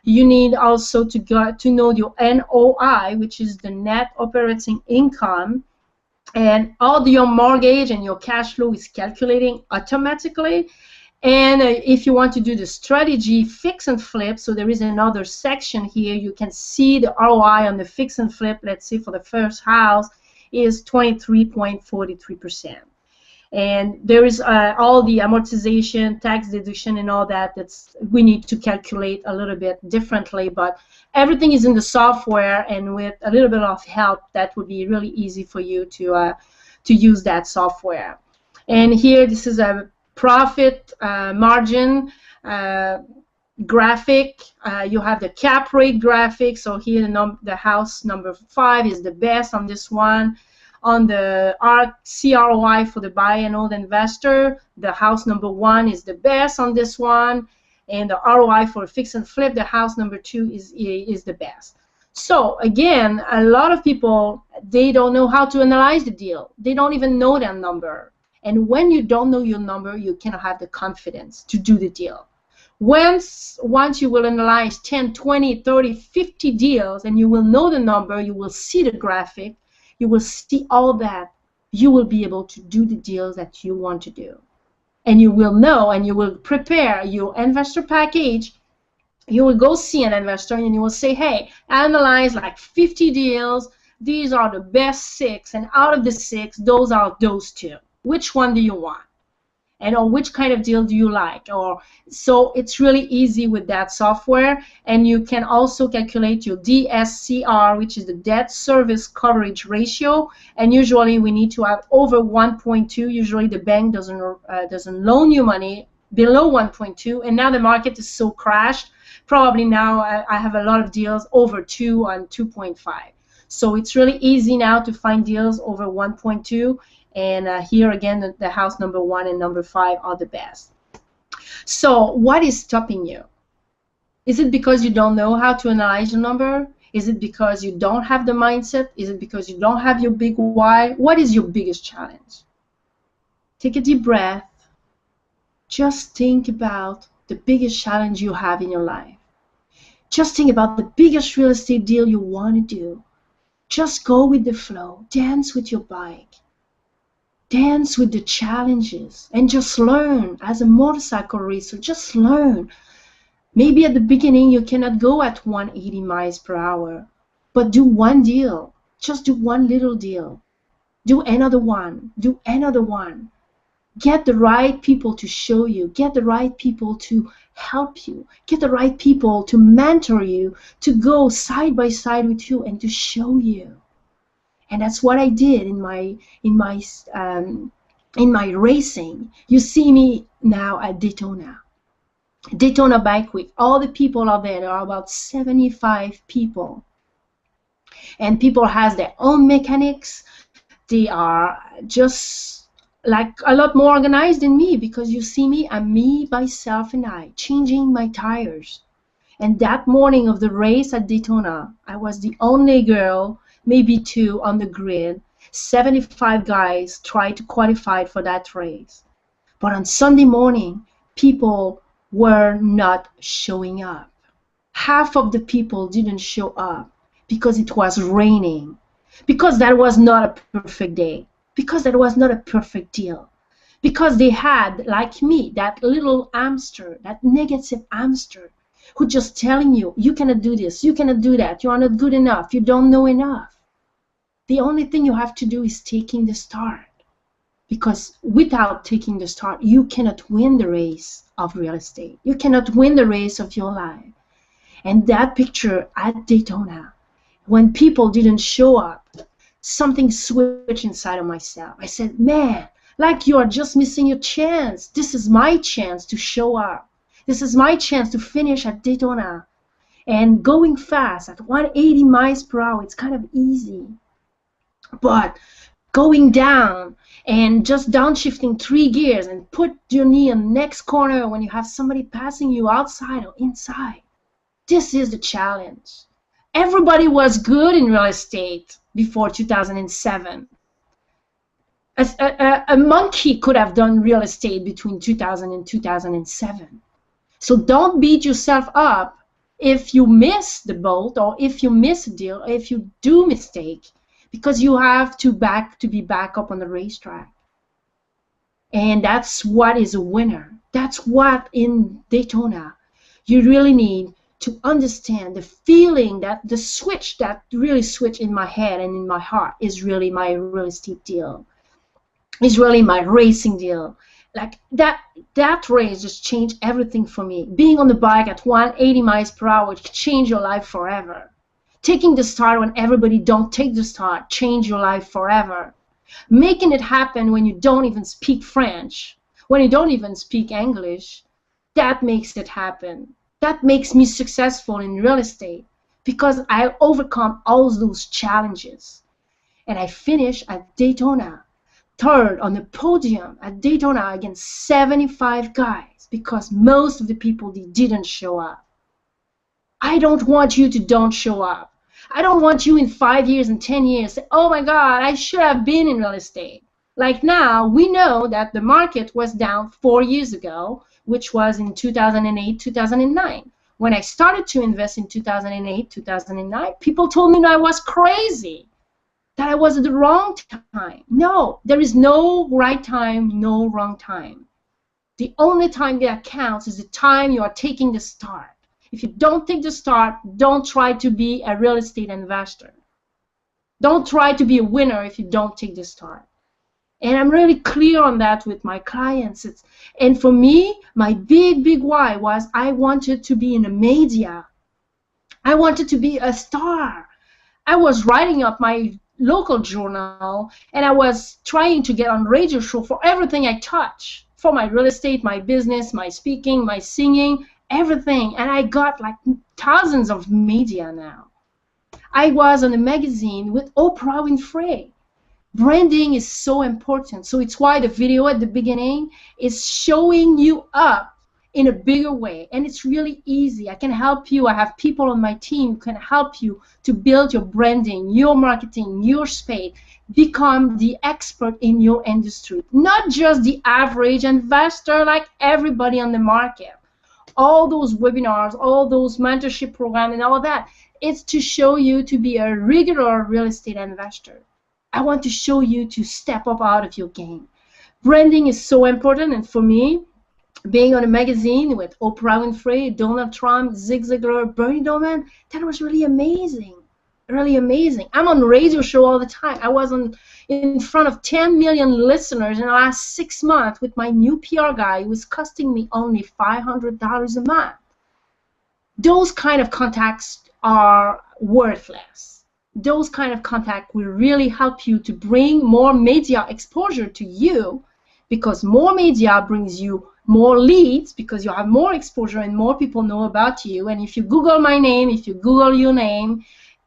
You need also to know your NOI, which is the net operating income. And all your mortgage and your cash flow is calculating automatically. And if you want to do the strategy fix and flip, so there is another section here. You can see the ROI on the fix and flip. Let's say for the first house is 23.43%. And there is all the amortization, tax deduction, and all that. That's we need to calculate a little bit differently, but everything is in the software, and with a little bit of help, that would be really easy for you to use that software. And here, this is a profit margin graphic. You have the cap rate graphic. So here the house number 5 is the best on this one. On the CROI for the buy and hold investor, the house number 1 is the best on this one. And the ROI for fix and flip, the house number 2 is the best. So again, a lot of people, they don't know how to analyze the deal. They don't even know their number. And when you don't know your number, you cannot have the confidence to do the deal. Once you will analyze 10, 20, 30, 50 deals, and you will know the number, you will see the graphic, you will see all that, you will be able to do the deals that you want to do. And you will know, and you will prepare your investor package. You will go see an investor and you will say, hey, analyze like 50 deals. These are the best 6, and out of the 6, those are those 2. Which one do you want? And or which kind of deal do you like? Or so it's really easy with that software. And you can also calculate your DSCR, which is the debt service coverage ratio. And usually we need to have over 1.2. Usually the bank doesn't loan you money below 1.2. And now the market is so crashed. Probably now I have a lot of deals over 2 and 2.5. So it's really easy now to find deals over 1.2. And here again, the house number 1 and number 5 are the best. So what is stopping you? Is it because you don't know how to analyze your number? Is it because you don't have the mindset? Is it because you don't have your big why? What is your biggest challenge? Take a deep breath. Just think about the biggest challenge you have in your life. Just think about the biggest real estate deal you want to do. Just go with the flow. Dance with your bike. Dance with the challenges and just learn. As a motorcycle racer, just learn. Maybe at the beginning you cannot go at 180 miles per hour, but do one deal. Just do one little deal. Do another one. Do another one. Get the right people to show you. Get the right people to help you. Get the right people to mentor you, to go side by side with you and to show you. And that's what I did in my racing. You see me now at Daytona Bike Week. All the people are there. There are about 75 people, and people has their own mechanics. They are just like a lot more organized than me, because you see me, I'm me, myself, and I changing my tires. And that morning of the race at Daytona, I was the only girl, maybe 2 on the grid. 75 guys tried to qualify for that race. But on Sunday morning, people were not showing up. Half of the people didn't show up because it was raining, because that was not a perfect day, because that was not a perfect deal, because they had, like me, that little hamster, that negative hamster, who just telling you, you cannot do this, you cannot do that, you are not good enough, you don't know enough. The only thing you have to do is taking the start. Because without taking the start, you cannot win the race of real estate. You cannot win the race of your life. And that picture at Daytona, when people didn't show up, something switched inside of myself. I said, man, like you are just missing your chance. This is my chance to show up. This is my chance to finish at Daytona. And going fast at 180 miles per hour, it's kind of easy. But going down and just downshifting 3 gears and put your knee in the next corner when you have somebody passing you outside or inside, this is the challenge. Everybody was good in real estate before 2007. A monkey could have done real estate between 2000 and 2007. So don't beat yourself up if you miss the boat, or if you miss a deal, or if you do mistake, because you have to be back up on the racetrack. And that's what is a winner. That's what in Daytona you really need to understand. The feeling, that the switch that really switched in my head and in my heart is really my real estate deal. is really my racing deal. Like that race just changed everything for me. Being on the bike at 180 miles per hour change your life forever. Taking the start when everybody don't take the start change your life forever. Making it happen when you don't even speak French, when you don't even speak English, that makes it happen. That makes me successful in real estate because I overcome all those challenges. And I finish at Daytona, third on the podium at Daytona against 75 guys because most of the people they didn't show up. I don't want you to don't show up. I don't want you in 5 years and 10 years say, oh my God, I should have been in real estate. Like now, we know that the market was down 4 years ago, which was in 2008, 2009. When I started to invest in 2008, 2009, people told me that I was crazy, that I was at the wrong time. No, there is no right time, no wrong time. The only time that counts is the time you are taking the start. If you don't take the start, don't try to be a real estate investor. Don't try to be a winner if you don't take the start. And I'm really clear on that with my clients. And for me, my big why was I wanted to be in the media. I wanted to be a star. I was writing up my local journal, and I was trying to get on radio show for everything I touch, for my real estate, my business, my speaking, my singing, everything. And I got like thousands of media now. I was on a magazine with Oprah Winfrey. Branding is so important. So it's why the video at the beginning is showing you up in a bigger way. And it's really easy. I can help you. I have people on my team who can help you to build your branding, your marketing, your space. Become the expert in your industry. Not just the average investor like everybody on the market. All those webinars, all those mentorship programs and all that, it's to show you to be a regular real estate investor. I want to show you to step up out of your game. Branding is so important, and for me, being on a magazine with Oprah Winfrey, Donald Trump, Zig Ziglar, Bernie Doman, that was really amazing. Really amazing. I'm on radio show all the time. I was in front of 10 million listeners in the last 6 months with my new PR guy who was costing me only $500 a month. Those kind of contacts are worthless. Those kind of contacts will really help you to bring more media exposure to you, because more media brings you more leads because you have more exposure and more people know about you. And if you Google my name, if you Google your name,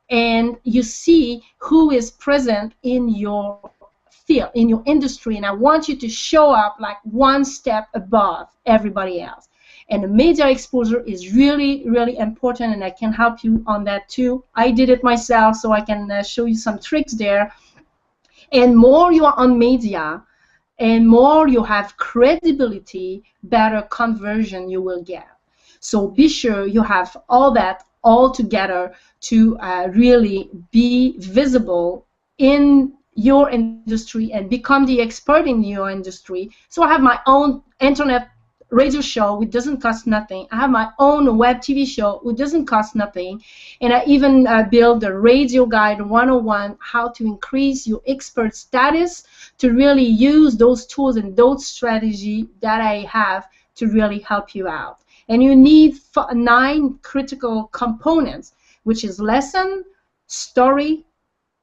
and you see who is present in your field, in your industry, and I want you to show up like one step above everybody else. And the media exposure is really, really important, and I can help you on that too. I did it myself, so I can show you some tricks there. And more you are on media, and more you have credibility, better conversion you will get. So be sure you have all that all together to really be visible in your industry and become the expert in your industry. So I have my own internet radio show which doesn't cost nothing. I have my own web TV show which doesn't cost nothing. And I even build the Radio Guide 101, how to increase your expert status, to really use those tools and those strategies that I have to really help you out. And you need 9 critical components, which is lesson, story,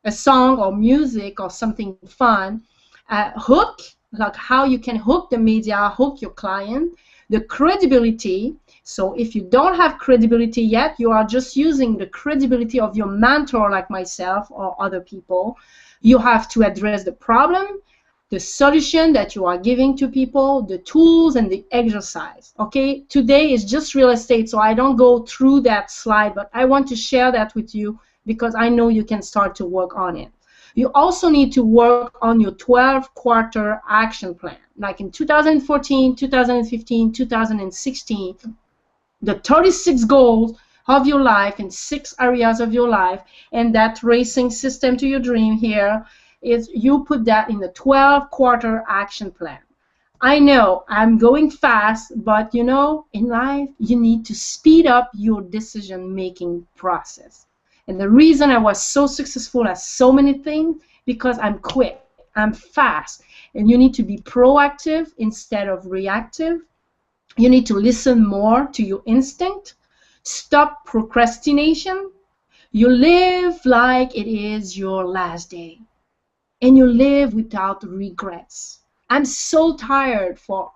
a song or music or something fun, hook, like how you can hook the media, hook your client, the credibility. So if you don't have credibility yet, you are just using the credibility of your mentor like myself or other people. You have to address the problem, the solution that you are giving to people, the tools, and the exercise. Okay, today is just real estate, so I don't go through that slide, but I want to share that with you because I know you can start to work on it. You also need to work on your 12-quarter action plan. Like in 2014, 2015, 2016, the 36 goals of your life in 6 areas of your life, and that racing system to your dream here is you put that in the 12-quarter action plan. I know I'm going fast, but you know, in life, you need to speed up your decision-making process. And the reason I was so successful at so many things, because I'm quick, I'm fast, And you need to be proactive instead of reactive. You need to listen more to your instinct. Stop procrastination. You live like it is your last day. And you live without regrets. I'm so tired for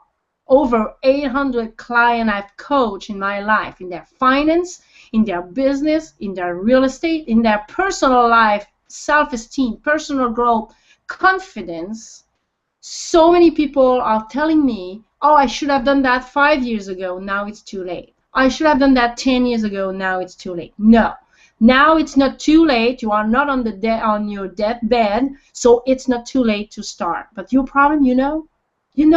over 800 clients I've coached in my life, in their finance, in their business, in their real estate, in their personal life, self-esteem, personal growth, confidence. So many people are telling me, oh, I should have done that 5 years ago, now it's too late. I should have done that 10 years ago, now it's too late. No. Now it's not too late. You are not on your deathbed, so it's not too late to start. But your problem, you know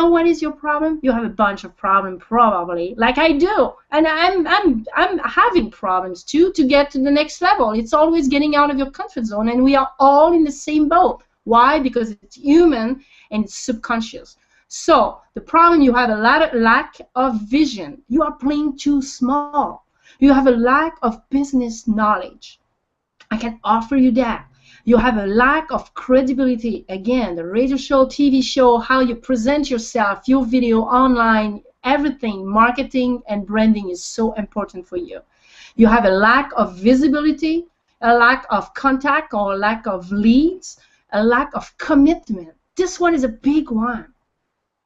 what is your problem? You have a bunch of problems probably, like I do, and I'm having problems too to get to the next level. It's always getting out of your comfort zone, and we are all in the same boat. Why? Because it's human and it's subconscious. So the problem, you have a lack of vision. You are playing too small. You have a lack of business knowledge. I can offer you that. You have a lack of credibility. Again, the radio show, TV show, how you present yourself, your video online, everything, marketing and branding is so important for you. You have a lack of visibility, a lack of contact or a lack of leads, a lack of commitment. This one is a big one.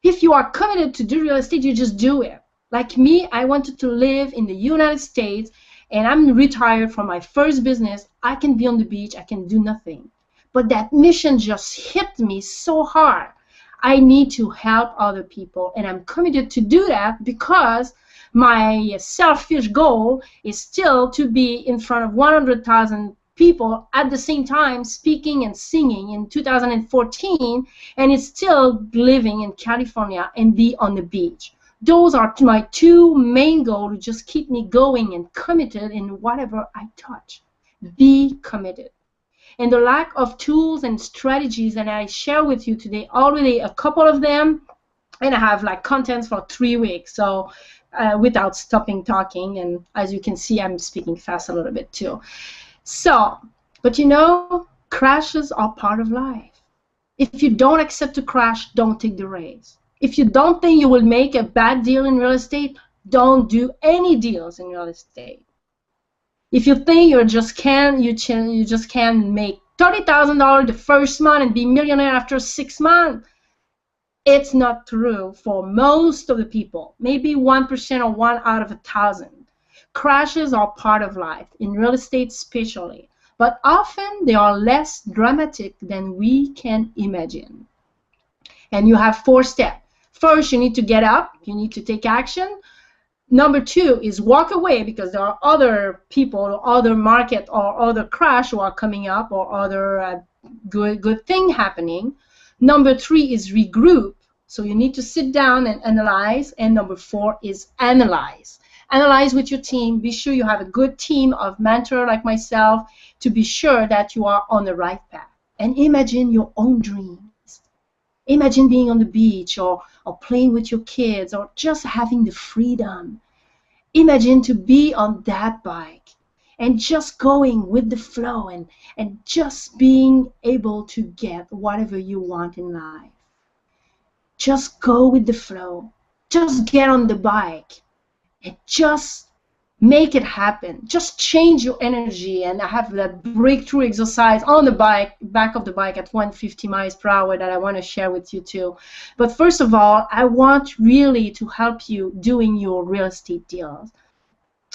If you are committed to do real estate, you just do it. Like me, I wanted to live in the United States, and I'm retired from my first business. I can be on the beach, I can do nothing. But that mission just hit me so hard. I need to help other people, and I'm committed to do that because my selfish goal is still to be in front of 100,000 people at the same time speaking and singing in 2014, and it's still living in California and be on the beach. Those are my two main goals to just keep me going and committed in whatever I touch. Be committed. And the lack of tools and strategies that I share with you today, already a couple of them, and I have like contents for 3 weeks, so without stopping talking. And as you can see, I'm speaking fast a little bit too. So, but you know, crashes are part of life. If you don't accept a crash, don't take the race. If you don't think you will make a bad deal in real estate, don't do any deals in real estate. If you think you just can't make $30,000 the first month and be millionaire after 6 months, it's not true for most of the people. Maybe 1% or 1 out of 1,000. Crashes are part of life, in real estate especially, but often they are less dramatic than we can imagine. And you have 4 steps. First, you need to get up. You need to take action. Number 2 is walk away because there are other people, other market, or other crash who are coming up, or other good thing happening. Number 3 is regroup. So you need to sit down and analyze. And number 4 is analyze. Analyze with your team. Be sure you have a good team of mentor like myself to be sure that you are on the right path. And imagine your own dreams. Imagine being on the beach, or playing with your kids, or just having the freedom. Imagine to be on that bike and just going with the flow and just being able to get whatever you want in life. Just go with the flow. Just get on the bike and just make it happen. Just change your energy. And I have that breakthrough exercise on the back of the bike at 150 miles per hour that I want to share with you too. But first of all, I want really to help you doing your real estate deals.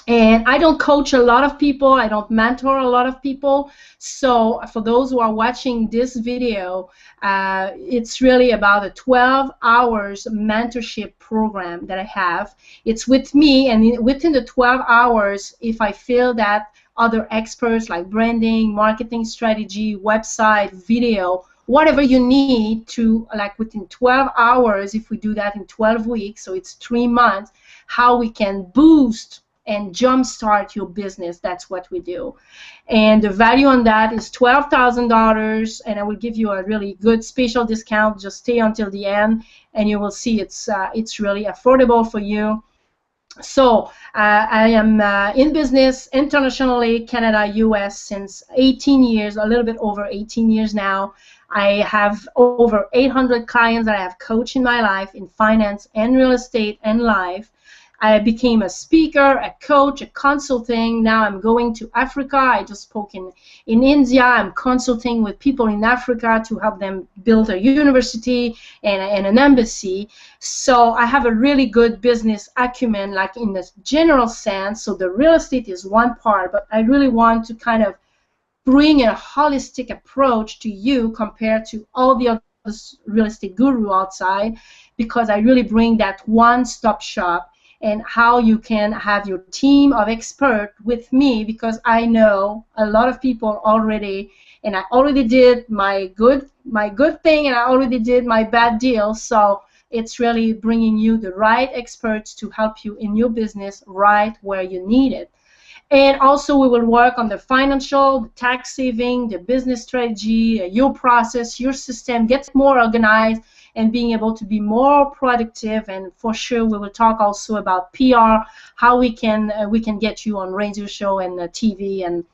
And I don't coach a lot of people. I don't mentor a lot of people. So for those who are watching this video, it's really about a 12 hours mentorship program that I have. It's with me, and within the 12 hours, if I feel that other experts like branding, marketing strategy, website, video, whatever you need to, like within 12 hours, if we do that in 12 weeks, so it's 3 months, how we can boost and jumpstart your business. That's what we do. And the value on that is $12,000, and I will give you a really good special discount. Just stay until the end, and you will see it's really affordable for you. So I am in business internationally, Canada, US, since 18 years, a little bit over 18 years now. I have over 800 clients that I have coached in my life in finance and real estate and life. I became a speaker, a coach, a consulting. Now I'm going to Africa. I just spoke in India. I'm consulting with people in Africa to help them build a university and an embassy. So I have a really good business acumen, like in the general sense. So the real estate is one part, but I really want to kind of bring a holistic approach to you compared to all the other real estate guru outside, because I really bring that one-stop shop and how you can have your team of experts with me, because I know a lot of people already, and I already did my good thing, and I already did my bad deal. So it's really bringing you the right experts to help you in your business right where you need it. And also we will work on the financial, the tax saving, the business strategy, your process, your system, get more organized, and being able to be more productive. And for sure we will talk also about PR, how we can get you on radio show and TV and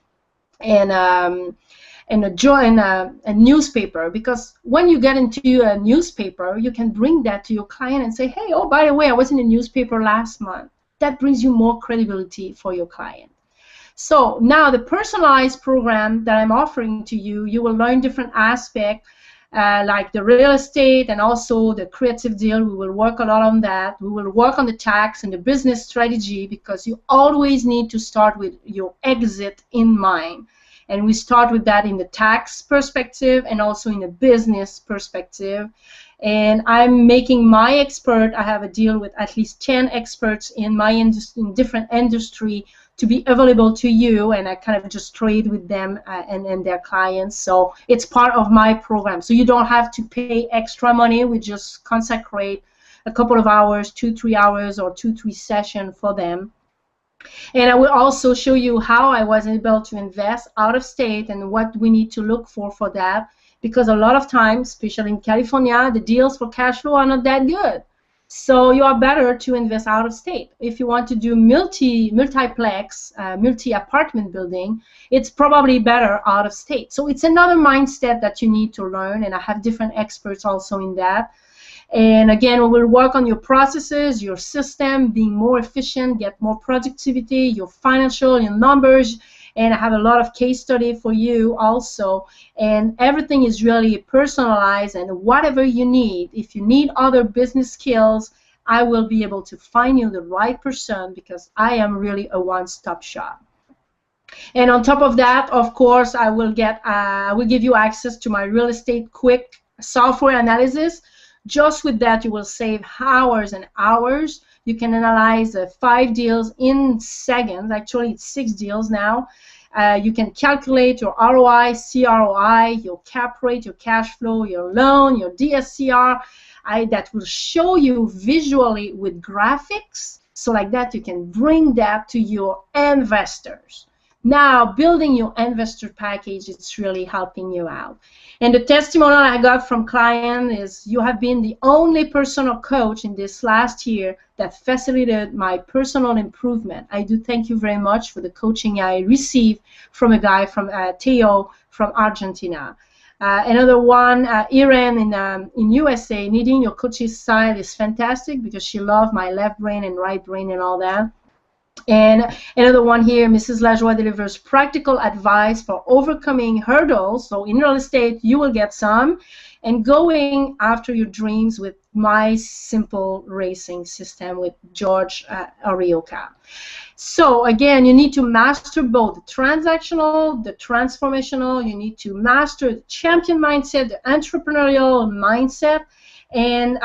a newspaper, because when you get into a newspaper, you can bring that to your client and say, hey, oh, by the way, I was in a newspaper last month. That brings you more credibility for your client. So now the personalized program that I'm offering to you, you will learn different aspects, like the real estate and also the creative deal. We will work a lot on that. We will work on the tax and the business strategy, because you always need to start with your exit in mind. And we start with that in the tax perspective and also in the business perspective. And I'm making my expert, I have a deal with at least 10 experts in my industry, in different industry, to be available to you, and I kind of just trade with them and their clients. So it's part of my program. So you don't have to pay extra money. We just consecrate a couple of hours, 2-3 hours, or 2-3 sessions for them. And I will also show you how I was able to invest out of state and what we need to look for that, because a lot of times, especially in California, the deals for cash flow are not that good. So you are better to invest out of state. If you want to do multiplex, multi-apartment building, it's probably better out of state. So it's another mindset that you need to learn, and I have different experts also in that. And again, we will work on your processes, your system, being more efficient, get more productivity, your financial, your numbers, and I have a lot of case study for you also. And everything is really personalized, and whatever you need, if you need other business skills, I will be able to find you the right person, because I am really a one-stop shop. And on top of that, of course, I will give you access to my real estate quick software analysis. Just with that, you will save hours and hours. You can analyze 5 deals in seconds. Actually, it's 6 deals now. You can calculate your ROI, CROI, your cap rate, your cash flow, your loan, your DSCR. That will show you visually with graphics. So like that, you can bring that to your investors. Now, building your investor package, it's really helping you out. And the testimonial I got from client is, you have been the only personal coach in this last year that facilitated my personal improvement. I do thank you very much for the coaching I received from a guy from Teo from Argentina. Another one, Iran in USA, Nadine, your coaching style is fantastic, because she loved my left brain and right brain and all that. And another one here, Mrs. Lajoie delivers practical advice for overcoming hurdles. So in real estate, you will get some, and going after your dreams with my simple racing system with George Arioka. So again, you need to master both the transactional, the transformational. You need to master the champion mindset, the entrepreneurial mindset. And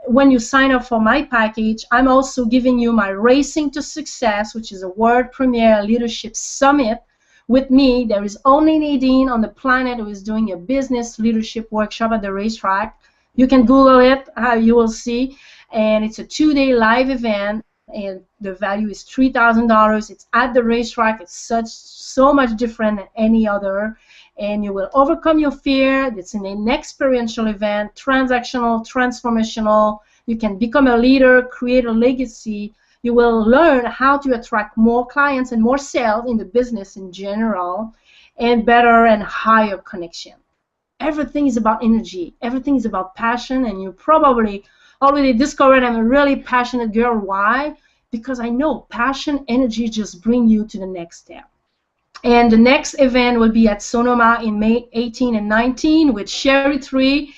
when you sign up for my package, I'm also giving you my Racing to Success, which is a world premiere leadership summit with me. There is only Nadine on the planet who is doing a business leadership workshop at the racetrack. You can Google it, you will see. And it's a 2-day live event, and the value is $3,000. It's at the racetrack. It's so much different than any other. And you will overcome your fear. It's an experiential event, transactional, transformational. You can become a leader, create a legacy. You will learn how to attract more clients and more sales in the business in general, and better and higher connection. Everything is about energy. Everything is about passion, and you probably already discovered I'm a really passionate girl. Why? Because I know passion, energy just bring you to the next step. And the next event will be at Sonoma in May 18 and 19 with Sherry 3,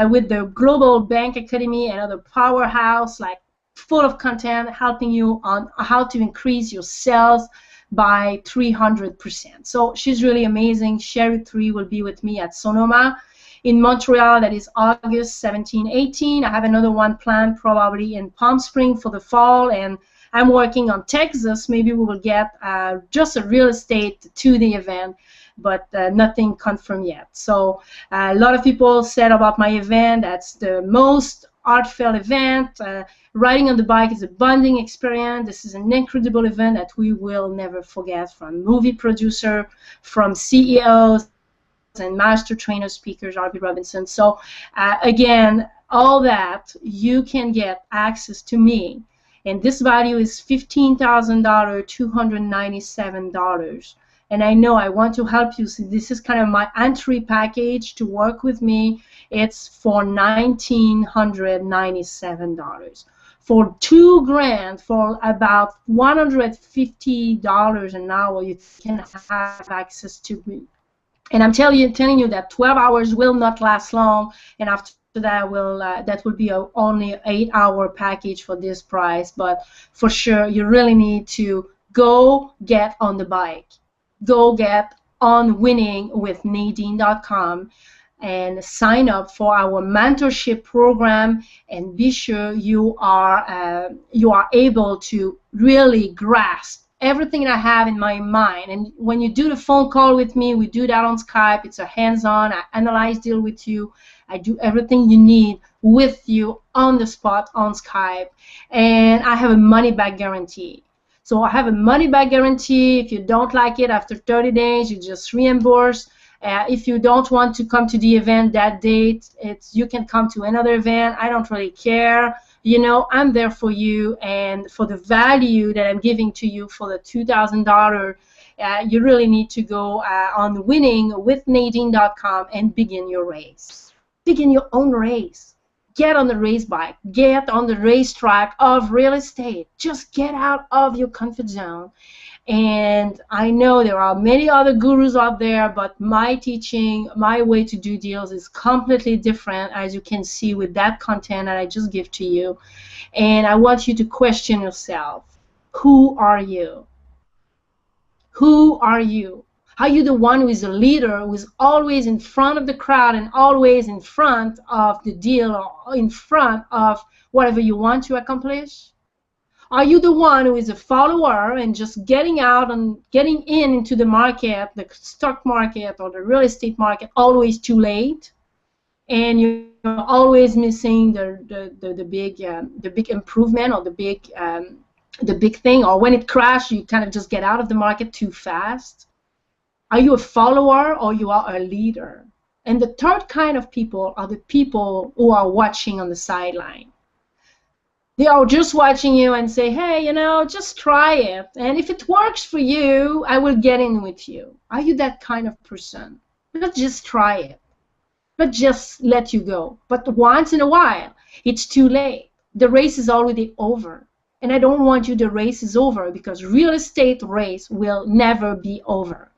with the Global Bank Academy, another powerhouse, like full of content helping you on how to increase your sales by 300%. So she's really amazing. Sherry 3 will be with me at Sonoma. In Montreal, that is August 17, 18. I have another one planned probably in Palm Springs for the fall, and I'm working on Texas. Maybe we will get just a real estate to the event, but nothing confirmed yet. So a lot of people said about my event, that's the most heartfelt event. Riding on the bike is a bonding experience. This is an incredible event that we will never forget, from movie producer, from CEOs, and master trainer speakers, R.B. Robinson. So again, all that, you can get access to me. And this value is $15,000, $297. And I know I want to help you. So this is kind of my entry package to work with me. It's for $1,997. For $2,000, for about $150 an hour, you can have access to me. And I'm telling you that 12 hours will not last long, and after that will be only an 8-hour package for this price. But for sure, you really need to go get on the bike, go get on winningwithnadine.com, and sign up for our mentorship program, and be sure you are able to really grasp everything that I have in my mind. And when you do the phone call with me, we do that on Skype. It's a hands-on. I analyze, deal with you. I do everything you need with you on the spot on Skype. And I have a money-back guarantee. So I have a money-back guarantee. If you don't like it after 30 days, you just reimburse. If you don't want to come to the event that date, you can come to another event. I don't really care. You know, I'm there for you, and for the value that I'm giving to you for the $2,000, you really need to go on winningwithnadine.com and begin your race. Begin your own race. Get on the race bike. Get on the racetrack of real estate. Just get out of your comfort zone. And I know there are many other gurus out there, but my teaching, my way to do deals is completely different, as you can see with that content that I just give to you. And I want you to question yourself. Who are you? Who are you? Are you the one who is a leader, who is always in front of the crowd and always in front of the deal, or in front of whatever you want to accomplish? Are you the one who is a follower and just getting out and getting into the market, the stock market or the real estate market, always too late, and you're always missing the big improvement, or the big thing, or when it crashes, you kind of just get out of the market too fast? Are you a follower, or you are a leader? And the third kind of people are the people who are watching on the sideline. They are just watching you and say, hey, you know, just try it. And if it works for you, I will get in with you. Are you that kind of person? Not just try it. Not just let you go. But once in a while, it's too late. The race is already over. And I don't want you, the race is over, because real estate race will never be over.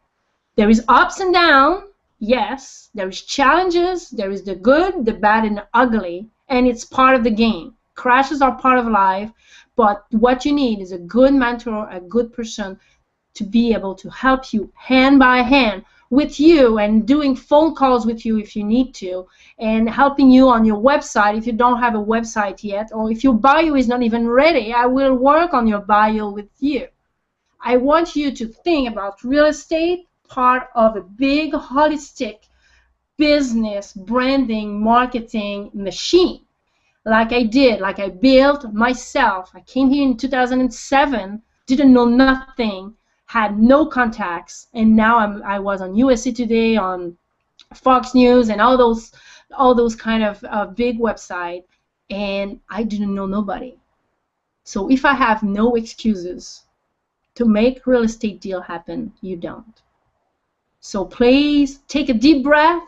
There is ups and downs. Yes. There is challenges. There is the good, the bad, and the ugly. And it's part of the game. Crashes are part of life, but what you need is a good mentor, a good person to be able to help you hand by hand with you, and doing phone calls with you if you need to, and helping you on your website if you don't have a website yet, or if your bio is not even ready, I will work on your bio with you. I want you to think about real estate part of a big holistic business branding marketing machine. Like I did, like I built myself. I came here in 2007, didn't know nothing, had no contacts, and now I was on USA Today, on Fox News, and all those kind of big websites, and I didn't know nobody. So if I have no excuses to make real estate deal happen, you don't. So please take a deep breath.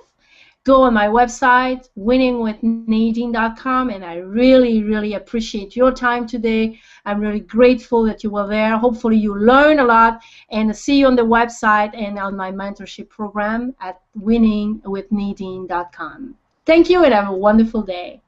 go on my website, winningwithnadine.com, and I really, really appreciate your time today. I'm really grateful that you were there. Hopefully you learned a lot, and see you on the website and on my mentorship program at winningwithnadine.com. Thank you, and have a wonderful day.